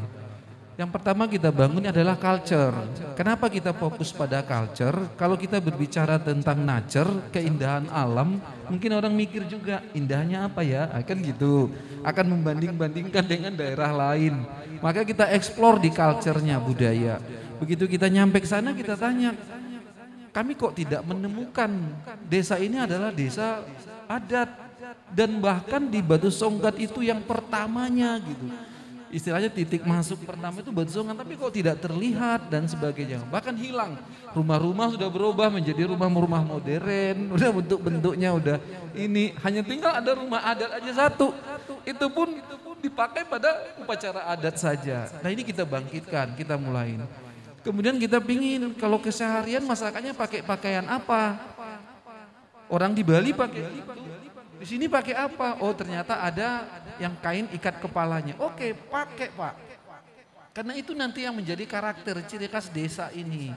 Yang pertama kita bangun adalah culture. Kenapa kita fokus pada culture? Kalau kita berbicara tentang nature, keindahan alam, mungkin orang mikir juga indahnya apa ya? Akan gitu, akan membanding-bandingkan dengan daerah lain. Maka kita explore di culture-nya, budaya. Begitu kita nyampe ke sana kita tanya, kami kok tidak menemukan desa ini adalah desa adat. Dan bahkan di Batu Songgat itu yang pertamanya gitu. Istilahnya titik masuk pertama itu Batu Songgan, tapi kok tidak terlihat dan sebagainya. Bahkan hilang. Rumah-rumah sudah berubah menjadi rumah-rumah modern, udah bentuk-bentuknya udah ini. Hanya tinggal ada rumah adat aja satu. Itu pun dipakai pada upacara adat saja. Nah ini kita bangkitkan, kita mulain. Kemudian kita pingin kalau keseharian masyarakatnya pakai pakaian apa? Orang di Bali pakai, di sini pakai apa? Oh ternyata ada yang kain ikat kepalanya. Oke, pakai Pak. Karena itu nanti yang menjadi karakter ciri khas desa ini.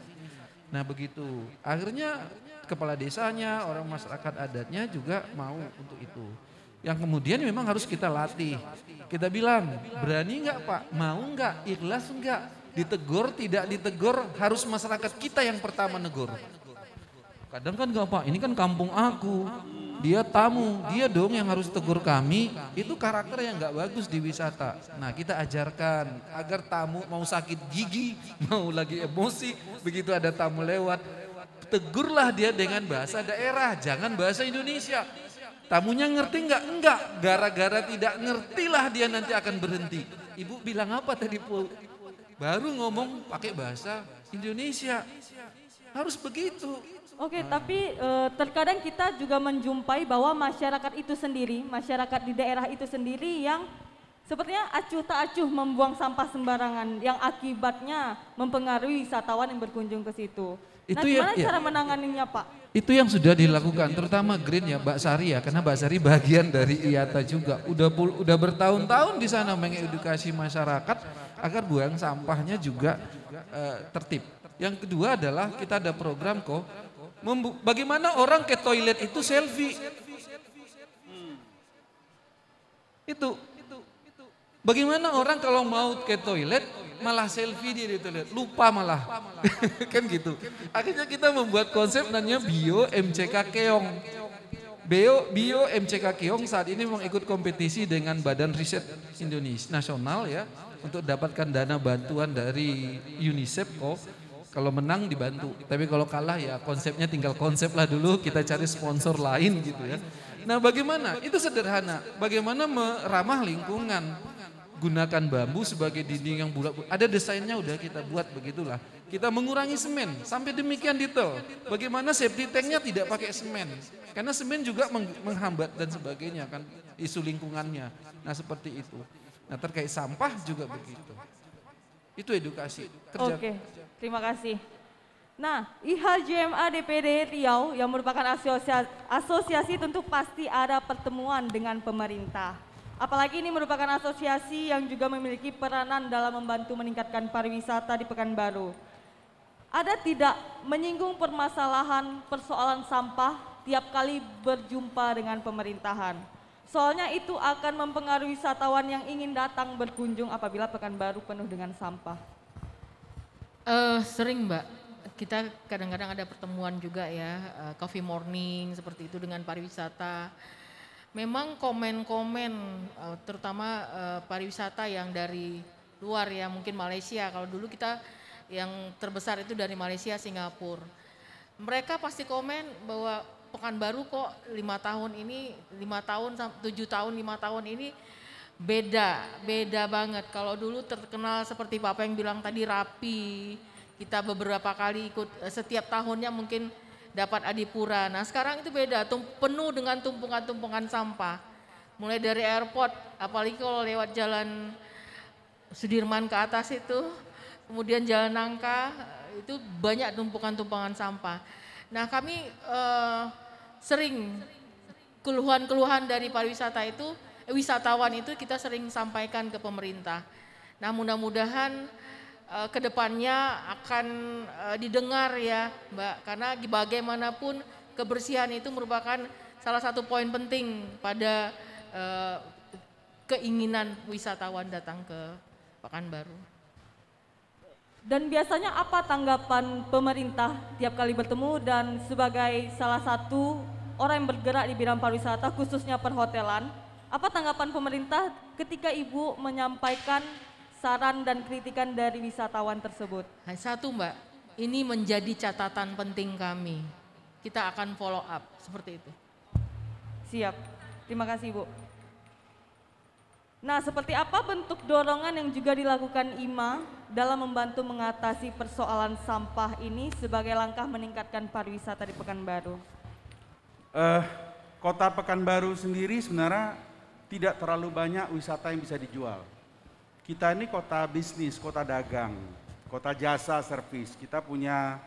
Nah begitu. Akhirnya kepala desanya, orang masyarakat adatnya juga mau untuk itu. Yang kemudian memang harus kita latih. Kita bilang, berani enggak Pak? Mau enggak? Ikhlas enggak? Ditegur, tidak ditegur, harus masyarakat kita yang pertama negur. Kadang kan enggak Pak, ini kan kampung aku. Dia tamu, dia dong yang harus tegur kami, itu karakter yang gak bagus di wisata. Nah kita ajarkan agar tamu mau sakit gigi, mau lagi emosi, begitu ada tamu lewat, tegurlah dia dengan bahasa daerah, jangan bahasa Indonesia. Tamunya ngerti nggak? Enggak, gara-gara tidak ngertilah dia nanti akan berhenti. Ibu bilang apa tadi Bu? Baru ngomong pakai bahasa Indonesia, harus begitu. Oke, tapi terkadang kita juga menjumpai bahwa masyarakat itu sendiri, masyarakat di daerah itu sendiri yang sepertinya acuh tak acuh membuang sampah sembarangan yang akibatnya mempengaruhi wisatawan yang berkunjung ke situ. Nah, gimana cara menanganinya Pak? Itu yang sudah dilakukan, terutama Green ya Mbak Sari ya, karena Mbak Sari bagian dari IATA juga. Udah bertahun-tahun di sana mengedukasi masyarakat agar buang sampahnya juga tertib. Yang kedua adalah kita ada program kok. Bagaimana orang ke toilet itu selfie. Itu. Bagaimana orang kalau mau ke toilet malah selfie dia di toilet, lupa malah. Kan gitu. Akhirnya kita membuat konsep namanya Bio MCK Keong. Bio MCK Keong saat ini mengikut kompetisi dengan Badan Riset Indonesia Nasional ya untuk dapatkan dana bantuan dari UNICEF kok. Kalau menang dibantu, tapi kalau kalah ya konsepnya tinggal konsep lah dulu, kita cari sponsor lain gitu ya. Nah bagaimana? Itu sederhana, bagaimana meramah lingkungan. Gunakan bambu sebagai dinding yang bulat, ada desainnya udah kita buat begitulah. Kita mengurangi semen, sampai demikian detail. Bagaimana safety tanknya tidak pakai semen, karena semen juga menghambat dan sebagainya kan isu lingkungannya. Nah seperti itu. Nah terkait sampah juga begitu. Itu edukasi. Oke, terima kasih. Nah, IHJMA DPD Riau yang merupakan asosiasi tentu pasti ada pertemuan dengan pemerintah. Apalagi ini merupakan asosiasi yang juga memiliki peranan dalam membantu meningkatkan pariwisata di Pekanbaru. Ada tidak menyinggung permasalahan persoalan sampah tiap kali berjumpa dengan pemerintahan? Soalnya itu akan mempengaruhi wisatawan yang ingin datang berkunjung apabila Pekanbaru penuh dengan sampah. Sering Mbak, kita kadang-kadang ada pertemuan juga ya, coffee morning seperti itu dengan pariwisata. Memang komen-komen terutama pariwisata yang dari luar ya, mungkin Malaysia, kalau dulu kita yang terbesar itu dari Malaysia, Singapura. Mereka pasti komen bahwa Pekanbaru kok 5 tahun ini, 5 tahun, 7 tahun, 5 tahun ini beda banget. Kalau dulu terkenal seperti Pak Peng bilang tadi rapi, kita beberapa kali ikut, setiap tahunnya mungkin dapat adipura. Nah sekarang itu beda, penuh dengan tumpukan-tumpukan sampah. Mulai dari airport, apalagi kalau lewat jalan Sudirman ke atas itu, kemudian jalan Nangka, itu banyak tumpukan-tumpukan sampah. Nah kami sering keluhan-keluhan dari pariwisata itu wisatawan itu kita sering sampaikan ke pemerintah. Nah, mudah-mudahan kedepannya akan didengar ya Mbak, karena bagaimanapun kebersihan itu merupakan salah satu poin penting pada keinginan wisatawan datang ke Pekanbaru. Dan biasanya apa tanggapan pemerintah tiap kali bertemu dan sebagai salah satu orang yang bergerak di bidang pariwisata khususnya perhotelan, apa tanggapan pemerintah ketika Ibu menyampaikan saran dan kritikan dari wisatawan tersebut? Nah, satu Mbak, ini menjadi catatan penting kami. Kita akan follow up seperti itu. Siap, terima kasih Ibu. Nah, seperti apa bentuk dorongan yang juga dilakukan IMA dalam membantu mengatasi persoalan sampah ini sebagai langkah meningkatkan pariwisata di Pekanbaru? Kota Pekanbaru sendiri sebenarnya tidak terlalu banyak wisata yang bisa dijual. Kita ini kota bisnis, kota dagang, kota jasa servis. Kita punya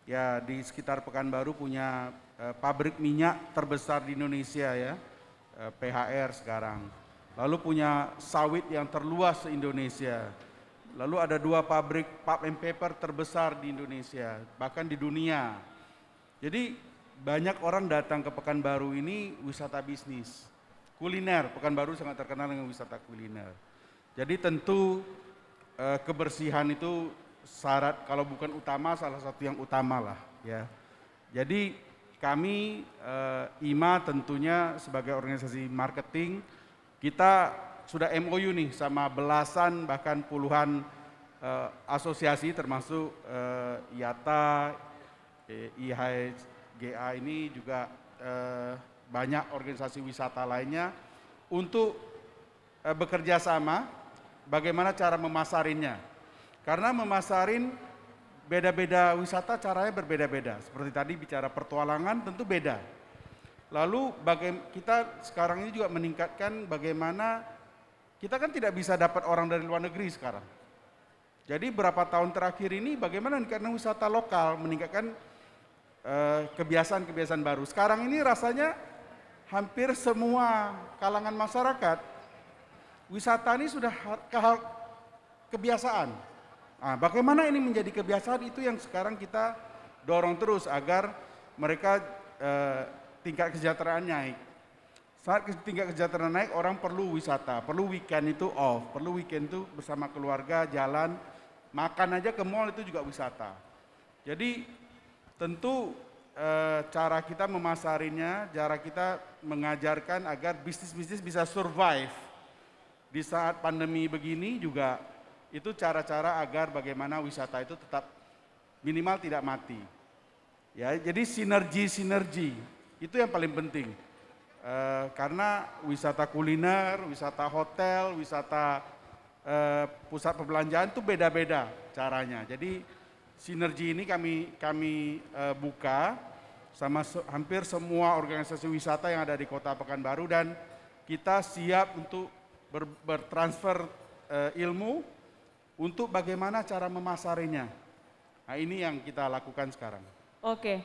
ya di sekitar Pekanbaru punya pabrik minyak terbesar di Indonesia ya, PHR sekarang. Lalu punya sawit yang terluas se-Indonesia. Lalu ada 2 pabrik pulp and paper terbesar di Indonesia, bahkan di dunia. Jadi banyak orang datang ke Pekanbaru ini wisata bisnis. Kuliner, Pekanbaru sangat terkenal dengan wisata kuliner. Jadi tentu kebersihan itu syarat, kalau bukan utama, salah satu yang utama lah ya. Jadi kami IMA tentunya sebagai organisasi marketing, kita sudah MOU nih sama belasan bahkan puluhan asosiasi termasuk IATA, IHGA ini juga banyak organisasi wisata lainnya untuk bekerja sama bagaimana cara memasarinnya. Karena memasarin beda-beda wisata caranya berbeda-beda. Seperti tadi bicara petualangan tentu beda. Lalu kita sekarang ini juga meningkatkan bagaimana kita kan tidak bisa dapat orang dari luar negeri sekarang. Jadi berapa tahun terakhir ini bagaimana meningkatkan wisata lokal, meningkatkan kebiasaan-kebiasaan baru. Sekarang ini rasanya hampir semua kalangan masyarakat wisata ini sudah kebiasaan. Nah, bagaimana ini menjadi kebiasaan itu yang sekarang kita dorong terus agar mereka tingkat kesejahteraan naik. Saat tingkat kesejahteraan naik, orang perlu wisata, perlu weekend itu off, perlu weekend itu bersama keluarga, jalan, makan aja ke mall itu juga wisata. Jadi tentu cara kita memasarinya, cara kita mengajarkan agar bisnis-bisnis bisa survive di saat pandemi begini juga itu cara-cara agar bagaimana wisata itu tetap minimal tidak mati. Ya, jadi sinergi itu yang paling penting. Karena wisata kuliner, wisata hotel, wisata pusat perbelanjaan itu beda-beda caranya. Jadi sinergi ini kami buka sama hampir semua organisasi wisata yang ada di Kota Pekanbaru dan kita siap untuk bertransfer ilmu untuk bagaimana cara memasarinya. Nah, ini yang kita lakukan sekarang. Oke,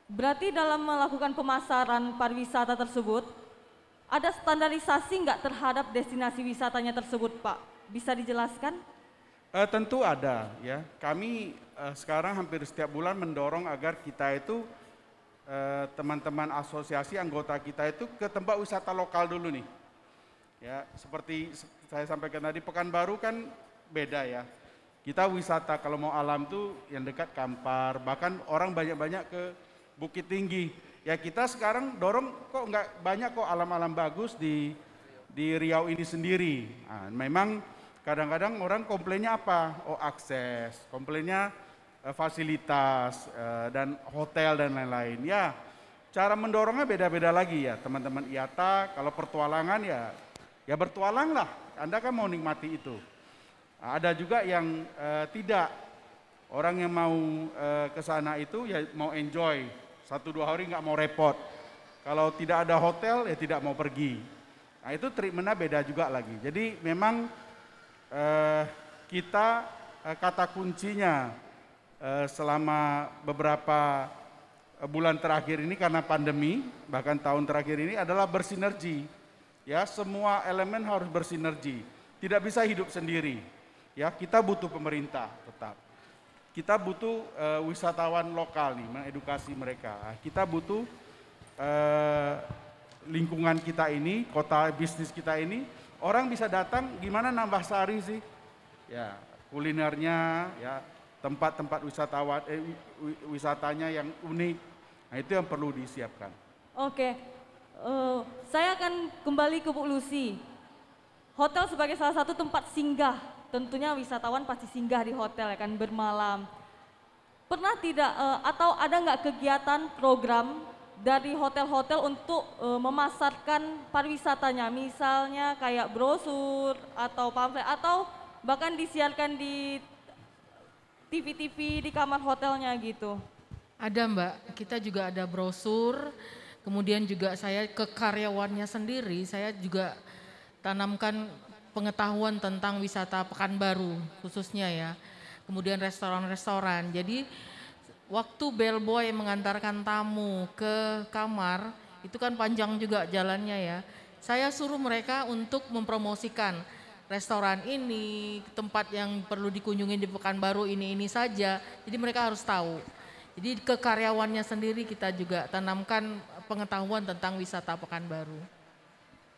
berarti dalam melakukan pemasaran pariwisata tersebut, ada standarisasi nggak terhadap destinasi wisatanya tersebut, Pak? Bisa dijelaskan? Tentu ada ya. Kami sekarang hampir setiap bulan mendorong agar kita itu teman-teman asosiasi anggota kita itu ke tempat wisata lokal dulu nih. Ya, seperti saya sampaikan tadi Pekanbaru kan beda ya. Kita wisata kalau mau alam tuh yang dekat Kampar, bahkan orang banyak-banyak ke Bukit Tinggi. Ya kita sekarang dorong kok nggak banyak kok alam-alam bagus di Riau ini sendiri. Nah, memang kadang-kadang orang komplainnya apa? Oh akses, komplainnya fasilitas dan hotel dan lain-lain. Ya cara mendorongnya beda-beda lagi ya teman-teman IATA. Kalau pertualangan ya bertualanglah. Anda kan mau nikmati itu. Ada juga yang tidak, orang yang mau ke sana itu ya mau enjoy, 1-2 hari nggak mau repot. Kalau tidak ada hotel ya tidak mau pergi. Nah itu treatmentnya beda juga lagi. Jadi memang kita kata kuncinya selama beberapa bulan terakhir ini karena pandemi, bahkan tahun terakhir ini adalah bersinergi. Ya, semua elemen harus bersinergi. Tidak bisa hidup sendiri. Ya, kita butuh pemerintah tetap. Kita butuh wisatawan lokal nih, mengedukasi mereka. Kita butuh lingkungan kita ini, kota bisnis kita ini, orang bisa datang, gimana nambah sari sih? Ya, kulinernya, ya, tempat-tempat wisatanya yang unik. Nah, itu yang perlu disiapkan. Oke, saya akan kembali ke Bu Lucy. Hotel sebagai salah satu tempat singgah, tentunya wisatawan pasti singgah di hotel ya kan, bermalam. Pernah tidak atau ada nggak kegiatan program dari hotel-hotel untuk memasarkan pariwisatanya, misalnya kayak brosur atau pamflet atau bahkan disiarkan di TV-TV di kamar hotelnya gitu? Ada Mbak, kita juga ada brosur, kemudian juga saya ke karyawannya sendiri, saya juga tanamkan pengetahuan tentang wisata Pekanbaru khususnya ya. Kemudian restoran-restoran, jadi waktu bellboy mengantarkan tamu ke kamar, itu kan panjang juga jalannya ya. Saya suruh mereka untuk mempromosikan restoran ini, tempat yang perlu dikunjungi di Pekanbaru ini saja, jadi mereka harus tahu. Jadi ke karyawannya sendiri kita juga tanamkan pengetahuan tentang wisata Pekanbaru.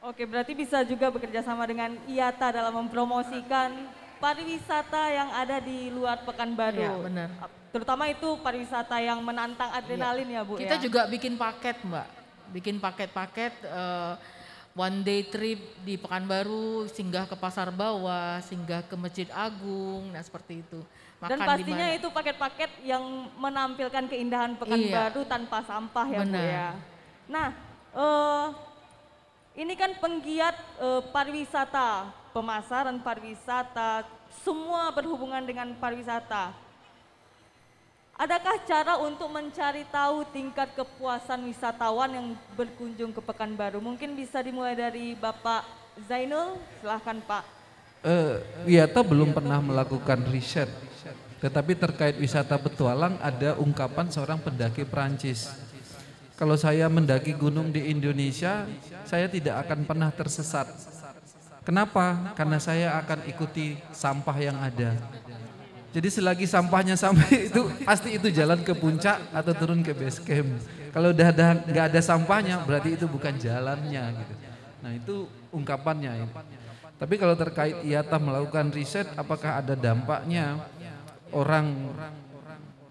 Oke, berarti bisa juga bekerja sama dengan IATA dalam mempromosikan pariwisata yang ada di luar Pekanbaru. Iya, benar. Terutama itu pariwisata yang menantang adrenalin ya Bu Kita ya? juga bikin paket Mbak, bikin paket-paket one day trip di Pekanbaru, singgah ke Pasar Bawah, singgah ke Masjid Agung, nah seperti itu. Makan Dan pastinya dimana. itu paket-paket yang menampilkan keindahan Pekanbaru tanpa sampah ya Bu Benar. ya? Nah, ini kan penggiat pariwisata, pemasaran pariwisata, semua berhubungan dengan pariwisata. Adakah cara untuk mencari tahu tingkat kepuasan wisatawan yang berkunjung ke Pekanbaru? Mungkin bisa dimulai dari Bapak Zainul, silahkan Pak. IATA belum pernah melakukan riset, tetapi terkait wisata petualang ada ungkapan seorang pendaki Perancis. Kalau saya mendaki gunung di Indonesia, saya tidak akan pernah tersesat. Kenapa? Karena saya akan ikuti sampah yang ada. Jadi selagi sampahnya sampai itu, pasti itu jalan ke puncak atau turun ke base camp. Kalau udah nggak ada sampahnya, berarti itu bukan jalannya gitu. Nah itu ungkapannya. Tapi kalau terkait IATA melakukan riset, apakah ada dampaknya orang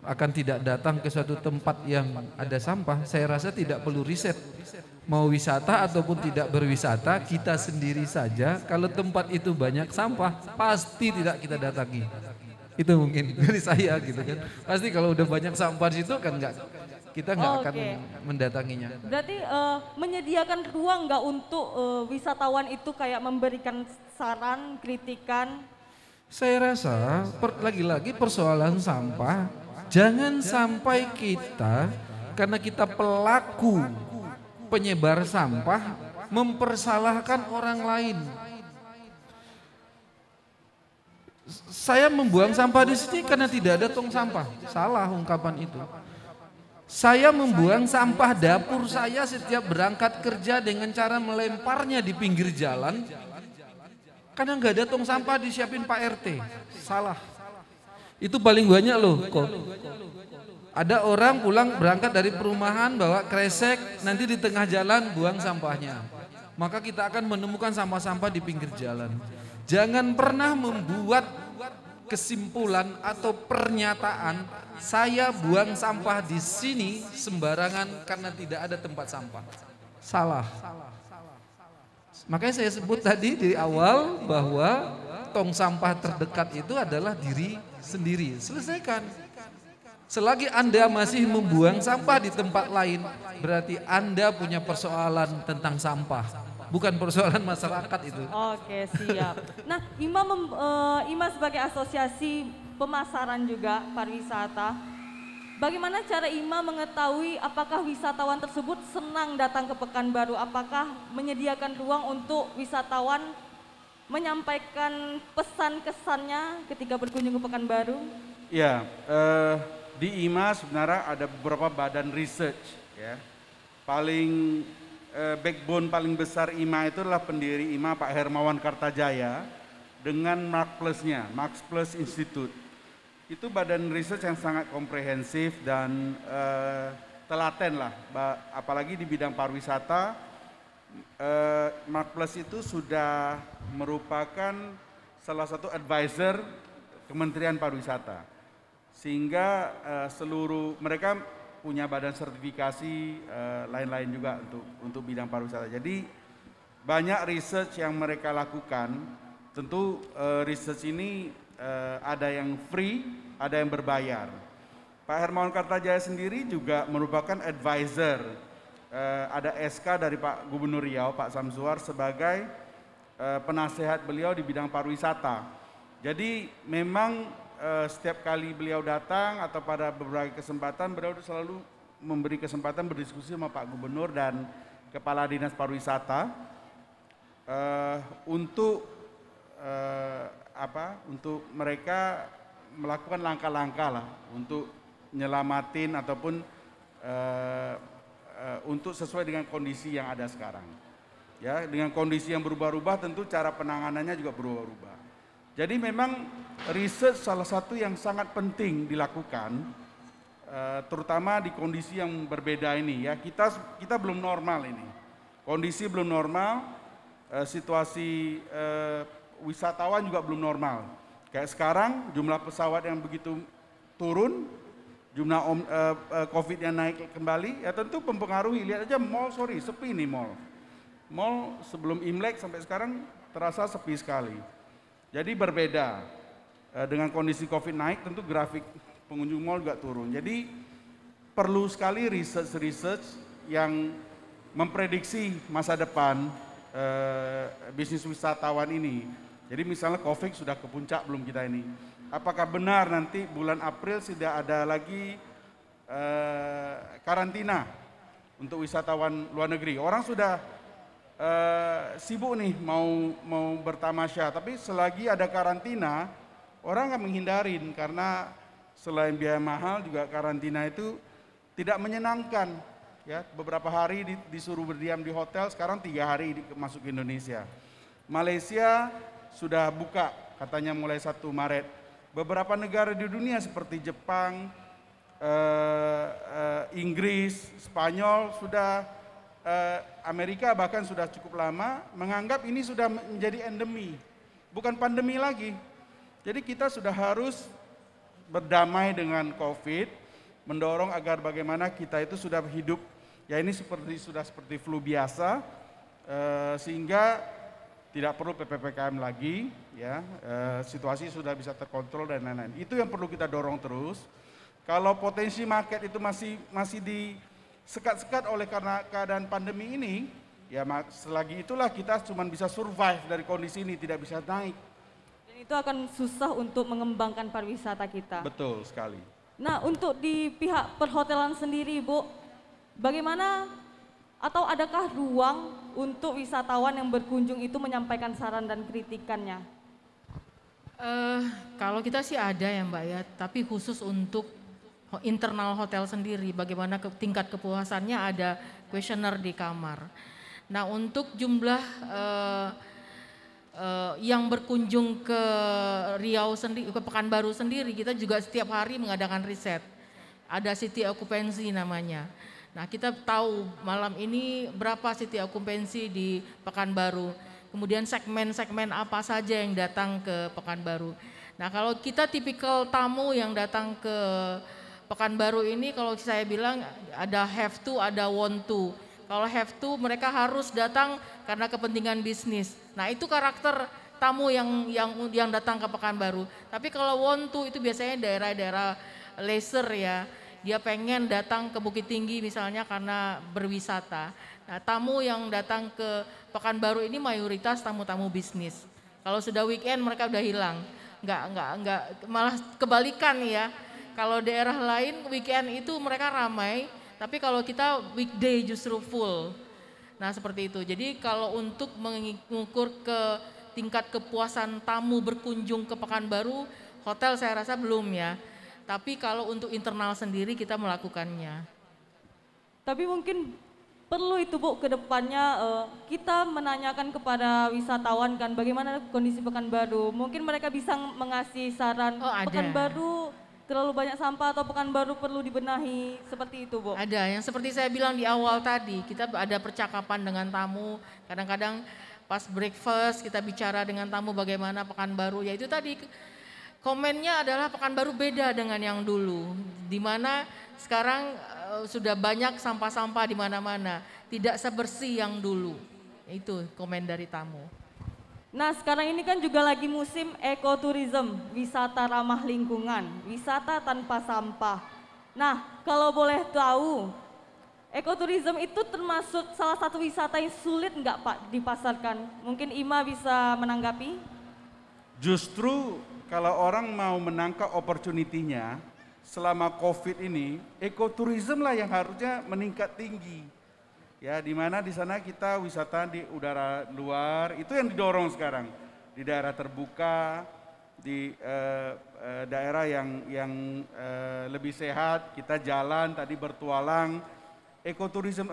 akan tidak datang ke suatu tempat yang ada sampah? Saya rasa tidak perlu riset. Mau wisata ataupun tidak berwisata, kita sendiri saja kalau tempat itu banyak sampah, pasti tidak kita datangi. Itu mungkin dari saya gitu kan. Pasti kalau udah banyak sampah di situ kan kita nggak akan mendatanginya. Berarti menyediakan ruang nggak untuk wisatawan itu kayak memberikan saran, kritikan? Saya rasa lagi-lagi persoalan sampah, jangan sampai kita karena kita pelaku penyebar sampah mempersalahkan orang lain. Saya membuang sampah di sini karena tidak ada tong sampah. Salah ungkapan itu. Saya membuang sampah dapur saya setiap berangkat kerja dengan cara melemparnya di pinggir jalan. Karena nggak ada tong sampah disiapin Pak RT. Salah. Itu paling banyak loh kok. Ada orang pulang berangkat dari perumahan bawa kresek, nanti di tengah jalan buang sampahnya. Maka kita akan menemukan sampah-sampah di pinggir jalan. Jangan pernah membuat kesimpulan atau pernyataan saya buang sampah di sini sembarangan karena tidak ada tempat sampah. Salah. Makanya saya sebut tadi di awal bahwa tong sampah terdekat itu adalah diri sendiri. Selesaikan. Selagi Anda masih membuang sampah di tempat lain, berarti Anda punya persoalan tentang sampah. Bukan persoalan masyarakat itu. Oke, siap. Nah, IMA sebagai asosiasi pemasaran juga pariwisata, bagaimana cara IMA mengetahui apakah wisatawan tersebut senang datang ke Pekanbaru? Apakah menyediakan ruang untuk wisatawan menyampaikan pesan kesannya ketika berkunjung ke Pekanbaru? Ya, di IMA sebenarnya ada beberapa badan research ya. Paling backbone paling besar IMA itu adalah pendiri IMA Pak Hermawan Kartajaya dengan Mark Plus-nya, Max Plus Institute. Itu badan riset yang sangat komprehensif dan telaten lah, apalagi di bidang pariwisata. Mark Plus itu sudah merupakan salah satu advisor Kementerian Pariwisata, sehingga seluruh mereka punya badan sertifikasi lain-lain juga untuk bidang pariwisata. Jadi banyak research yang mereka lakukan. Tentu research ini ada yang free, ada yang berbayar. Pak Hermawan Kartajaya sendiri juga merupakan advisor. Ada SK dari Pak Gubernur Riau, Pak Samsuar, sebagai penasehat beliau di bidang pariwisata. Jadi memang setiap kali beliau datang atau pada beberapa kesempatan beliau selalu memberi kesempatan berdiskusi sama Pak Gubernur dan Kepala Dinas Pariwisata untuk mereka melakukan langkah-langkah lah untuk nyelamatin ataupun untuk sesuai dengan kondisi yang ada sekarang. Ya, dengan kondisi yang berubah-ubah tentu cara penanganannya juga berubah-ubah. Jadi memang riset salah satu yang sangat penting dilakukan, terutama di kondisi yang berbeda ini ya. Kita belum normal ini, kondisi belum normal, situasi wisatawan juga belum normal. Kayak sekarang jumlah pesawat yang begitu turun, jumlah COVID yang naik kembali, ya tentu mempengaruhi. Lihat aja mall, sepi nih mall. Mall sebelum Imlek sampai sekarang terasa sepi sekali. Jadi berbeda, dengan kondisi COVID naik tentu grafik pengunjung mall juga turun. Jadi perlu sekali research yang memprediksi masa depan bisnis wisatawan ini. Jadi misalnya COVID sudah ke puncak belum kita ini. Apakah benar nanti bulan April sudah ada lagi karantina untuk wisatawan luar negeri? Orang sudah sibuk nih mau bertamasya, tapi selagi ada karantina orang akan menghindarin karena selain biaya mahal juga karantina itu tidak menyenangkan ya. Beberapa hari disuruh berdiam di hotel, sekarang 3 hari masuk ke Indonesia. Malaysia sudah buka katanya mulai 1 Maret. Beberapa negara di dunia seperti Jepang, Inggris, Spanyol sudah, Amerika bahkan sudah cukup lama menganggap ini sudah menjadi endemi, bukan pandemi lagi. Jadi kita sudah harus berdamai dengan COVID, mendorong agar bagaimana kita itu sudah hidup, ya ini seperti flu biasa, sehingga tidak perlu PPKM lagi, ya situasi sudah bisa terkontrol dan lain-lain. Itu yang perlu kita dorong terus. Kalau potensi market itu masih disekat-sekat oleh karena keadaan pandemi ini, ya selagi itulah kita cuma bisa survive dari kondisi ini, tidak bisa naik. Dan itu akan susah untuk mengembangkan pariwisata kita. Betul sekali. Nah, untuk di pihak perhotelan sendiri, Bu, bagaimana atau adakah ruang untuk wisatawan yang berkunjung itu menyampaikan saran dan kritikannya? Kalau kita sih ada ya Mbak ya, tapi khusus untuk internal hotel sendiri, bagaimana tingkat kepuasannya ada kuesioner di kamar. Nah untuk jumlah yang berkunjung ke Riau sendiri, ke Pekanbaru sendiri, kita juga setiap hari mengadakan riset. Ada city occupancy namanya. Nah kita tahu malam ini berapa city occupancy di Pekanbaru. Kemudian segmen-segmen apa saja yang datang ke Pekanbaru. Nah kalau kita tipikal tamu yang datang ke Pekanbaru ini, kalau saya bilang ada have to, ada want to. Kalau have to mereka harus datang karena kepentingan bisnis. Nah itu karakter tamu yang datang ke Pekanbaru. Tapi kalau want to itu biasanya daerah-daerah leisure ya. Dia pengen datang ke Bukit Tinggi misalnya karena berwisata. Nah tamu yang datang ke Pekanbaru ini mayoritas tamu-tamu bisnis. Kalau sudah weekend mereka udah hilang. Enggak, malah kebalikan ya. Kalau daerah lain weekend itu mereka ramai, tapi kalau kita weekday justru full. Nah seperti itu. Jadi kalau untuk mengukur ke tingkat kepuasan tamu berkunjung ke Pekanbaru, hotel saya rasa belum ya. Tapi kalau untuk internal sendiri kita melakukannya. Tapi mungkin perlu itu Bu ke depannya kita menanyakan kepada wisatawan kan bagaimana kondisi Pekanbaru. Mungkin mereka bisa mengasih saran Oh, ada. Pekanbaru terlalu banyak sampah atau Pekanbaru perlu dibenahi seperti itu Bu. Ada, yang seperti saya bilang di awal tadi, kita ada percakapan dengan tamu, kadang-kadang pas breakfast kita bicara dengan tamu bagaimana Pekanbaru, ya itu tadi komennya adalah Pekanbaru beda dengan yang dulu, di mana sekarang sudah banyak sampah-sampah di mana-mana, tidak sebersih yang dulu, itu komen dari tamu. Nah sekarang ini kan juga lagi musim ekoturism, wisata ramah lingkungan, wisata tanpa sampah. Nah kalau boleh tahu, ekoturism itu termasuk salah satu wisata yang sulit nggak Pak dipasarkan? Mungkin Ima bisa menanggapi? Justru kalau orang mau menangkap opportunity-nya selama COVID ini, ekoturism lah yang harusnya meningkat tinggi. Ya, di mana di sana kita wisata di udara luar itu yang didorong sekarang, di daerah terbuka, di daerah yang lebih sehat, kita jalan tadi bertualang. Ekoturism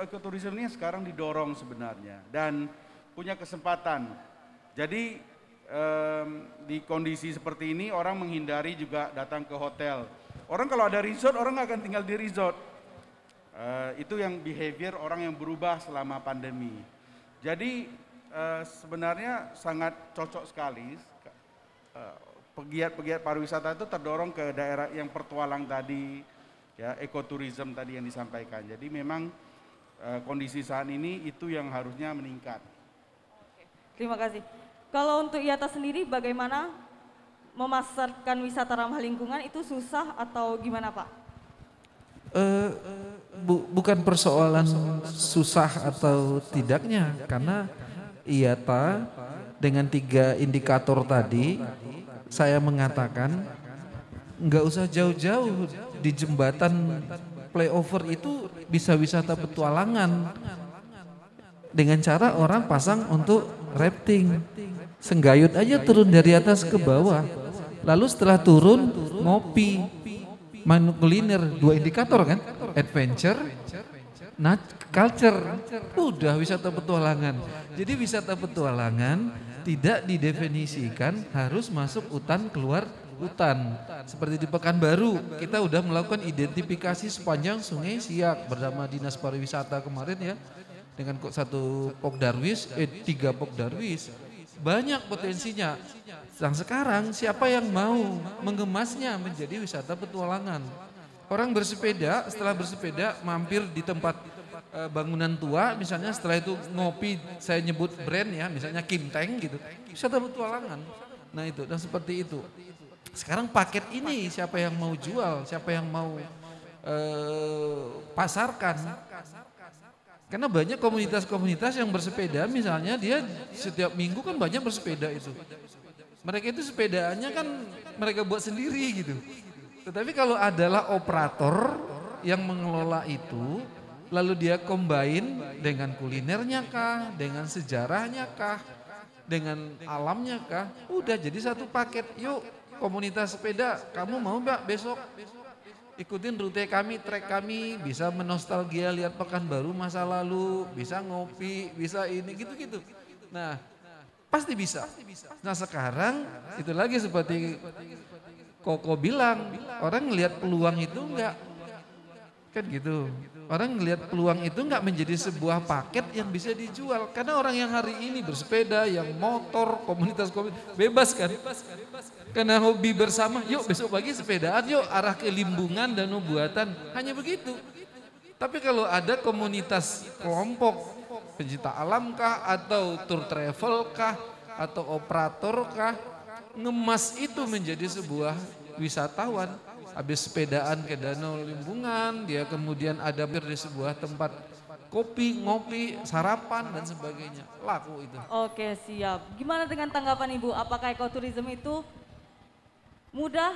ini sekarang didorong sebenarnya dan punya kesempatan. Jadi di kondisi seperti ini orang menghindari juga datang ke hotel. Orang kalau ada resort orang nggak akan tinggal di resort. Itu yang behavior orang yang berubah selama pandemi. Jadi sebenarnya sangat cocok sekali pegiat-pegiat pariwisata itu terdorong ke daerah yang pertualang tadi, ya ekoturism tadi yang disampaikan. Jadi memang kondisi saat ini itu yang harusnya meningkat. Terima kasih. Kalau untuk IATA sendiri bagaimana memasarkan wisata ramah lingkungan itu susah atau gimana Pak? Bukan persoalan susah atau tidaknya, karena IATA dengan 3 indikator tadi saya mengatakan nggak usah jauh-jauh, di jembatan flyover itu bisa wisata petualangan dengan cara orang pasang untuk rafting, senggayut aja turun dari atas ke bawah, lalu setelah turun ngopi, main kuliner, 2 indikator kan, adventure, culture, udah wisata petualangan. Jadi wisata petualangan tidak didefinisikan harus masuk hutan keluar hutan. Seperti di Pekanbaru, kita udah melakukan identifikasi sepanjang Sungai Siak bersama Dinas Pariwisata kemarin ya, dengan 1 Pok Darwis, 3 Pok Darwis. Banyak potensinya. Dan sekarang siapa yang mau mengemasnya menjadi wisata petualangan? Orang bersepeda, setelah bersepeda mampir di tempat bangunan tua, misalnya setelah itu ngopi, saya nyebut brand ya, misalnya Kim Teng gitu, wisata petualangan. Nah itu, dan seperti itu. Sekarang paket ini siapa yang mau jual, siapa yang mau pasarkan? Karena banyak komunitas-komunitas yang bersepeda, misalnya dia setiap minggu kan banyak bersepeda itu. Mereka itu sepedaannya kan mereka buat sendiri gitu. Tetapi kalau adalah operator yang mengelola itu, lalu dia combine dengan kulinernya kah, dengan sejarahnya kah, dengan alamnya kah, udah jadi satu paket. Yuk komunitas sepeda, kamu mau Mbak besok ikutin rute kami, trek kami, bisa menostalgia lihat Pekanbaru masa lalu, bisa ngopi, bisa ini gitu-gitu. Nah, pasti bisa. Nah sekarang itu lagi seperti Koko bilang, orang ngelihat peluang itu enggak, kan gitu. Orang ngelihat peluang itu enggak menjadi sebuah paket yang bisa dijual. Karena orang yang hari ini bersepeda, yang motor, komunitas bebas kan. Karena hobi bersama, yuk besok pagi sepedaan, yuk arah ke Limbungan, Danau Buatan, hanya begitu. Tapi kalau ada komunitas kelompok, pencinta alam kah, atau tour travel kah, atau operator kah, ngemas itu menjadi sebuah wisatawan. Habis sepedaan ke Danau Limbungan, dia kemudian ada di sebuah tempat kopi, ngopi, sarapan dan sebagainya, laku itu. Oke siap. Gimana dengan tanggapan Ibu? Apakah ekoturism itu mudah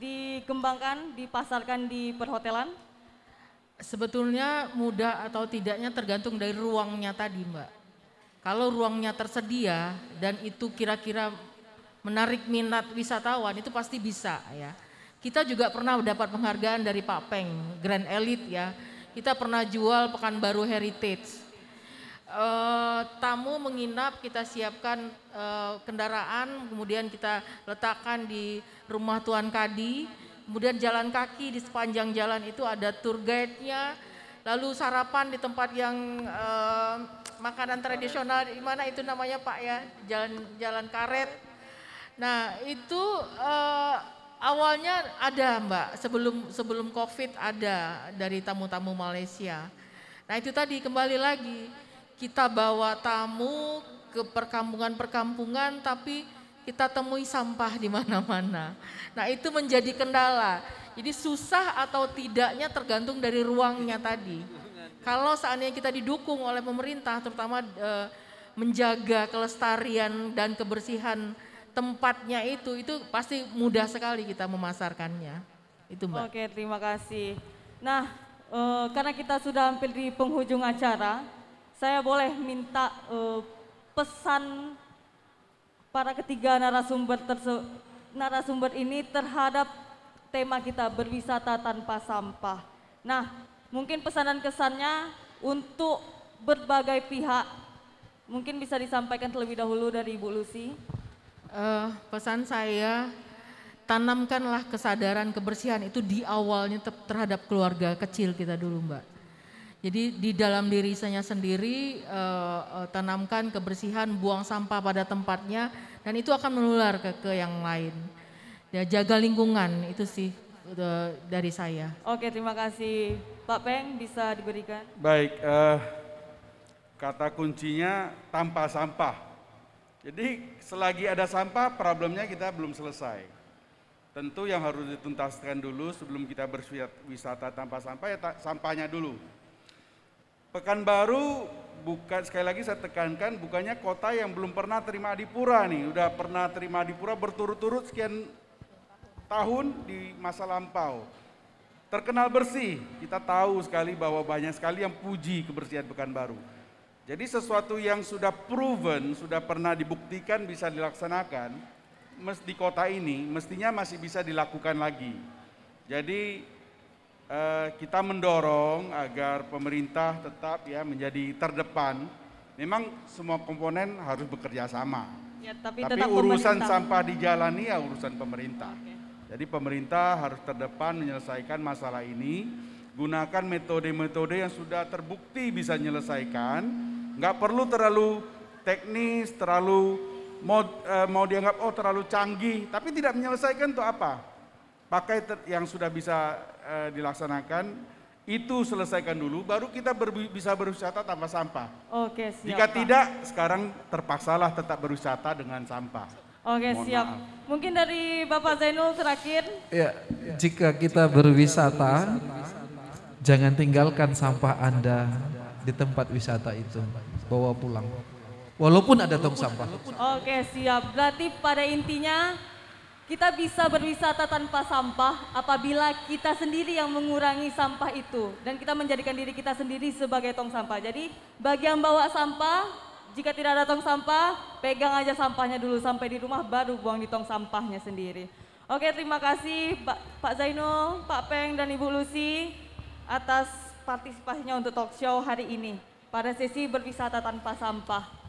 dikembangkan, dipasarkan di perhotelan? Sebetulnya mudah atau tidaknya tergantung dari ruangnya tadi Mbak. Kalau ruangnya tersedia dan itu kira-kira menarik minat wisatawan itu pasti bisa ya. Kita juga pernah dapat penghargaan dari Pak Peng, Grand Elite ya. kita pernah jual Pekanbaru Heritage. Tamu menginap, kita siapkan kendaraan, kemudian kita letakkan di rumah Tuan Kadi, kemudian jalan kaki di sepanjang jalan itu ada tour guide-nya, lalu sarapan di tempat yang makanan tradisional, di mana itu namanya Pak ya, jalan karet. Nah itu awalnya ada Mbak, sebelum COVID ada dari tamu-tamu Malaysia. Nah itu tadi kembali lagi, kita bawa tamu ke perkampungan-perkampungan tapi kita temui sampah di mana-mana. Nah itu menjadi kendala. Jadi susah atau tidaknya tergantung dari ruangnya tadi. Kalau seandainya kita didukung oleh pemerintah terutama menjaga kelestarian dan kebersihan tempatnya itu pasti mudah sekali kita memasarkannya. Itu Mbak. Oke, terima kasih. Nah, karena kita sudah hampir di penghujung acara, saya boleh minta pesan para ketiga narasumber ini terhadap tema kita berwisata tanpa sampah. Nah, mungkin pesanan kesannya untuk berbagai pihak, mungkin bisa disampaikan terlebih dahulu dari Ibu Lucy. Pesan saya, tanamkanlah kesadaran kebersihan itu di awalnya terhadap keluarga kecil kita dulu Mbak. Jadi di dalam diri saya sendiri tanamkan kebersihan, buang sampah pada tempatnya dan itu akan menular ke yang lain. Ya, jaga lingkungan itu sih dari saya. Oke, terima kasih. Pak Peng bisa diberikan. Baik, kata kuncinya tanpa sampah. Jadi selagi ada sampah problemnya kita belum selesai. Tentu yang harus dituntaskan dulu sebelum kita berwisata tanpa sampah ya sampahnya dulu. Pekanbaru bukan, sekali lagi saya tekankan, bukannya kota yang belum pernah terima adipura nih, udah pernah terima adipura berturut-turut sekian tahun di masa lampau. Terkenal bersih, kita tahu sekali bahwa banyak sekali yang puji kebersihan Pekanbaru. Jadi sesuatu yang sudah proven, sudah pernah dibuktikan bisa dilaksanakan di kota ini, mestinya masih bisa dilakukan lagi. Jadi kita mendorong agar pemerintah tetap ya menjadi terdepan. Memang semua komponen harus bekerja sama. Ya, tapi urusan pemerintah. sampah di jalan ini ya urusan pemerintah. Jadi pemerintah harus terdepan menyelesaikan masalah ini. Gunakan metode-metode yang sudah terbukti bisa menyelesaikan. Nggak perlu terlalu teknis, terlalu mau dianggap terlalu canggih, tapi tidak menyelesaikan untuk apa? Pakai yang sudah bisa dilaksanakan, itu selesaikan dulu, baru kita bisa berwisata tanpa sampah. Oke, siap. Jika Pak. tidak, sekarang terpaksalah tetap berwisata dengan sampah. Oke, Mohon siap. maaf. Mungkin dari Bapak Zainul terakhir. Ya, jika kita berwisata, jangan tinggalkan sampah Anda di tempat wisata itu, bawa pulang. Walaupun ada tong sampah. Oke, siap. Berarti pada intinya kita bisa berwisata tanpa sampah apabila kita sendiri yang mengurangi sampah itu dan kita menjadikan diri kita sendiri sebagai tong sampah. Jadi bagi yang bawa sampah, jika tidak ada tong sampah, pegang aja sampahnya dulu sampai di rumah baru buang di tong sampahnya sendiri. Oke, terima kasih Pak Zainul, Pak Peng dan Ibu Lucy atas partisipasinya untuk talk show hari ini pada sesi berwisata tanpa sampah.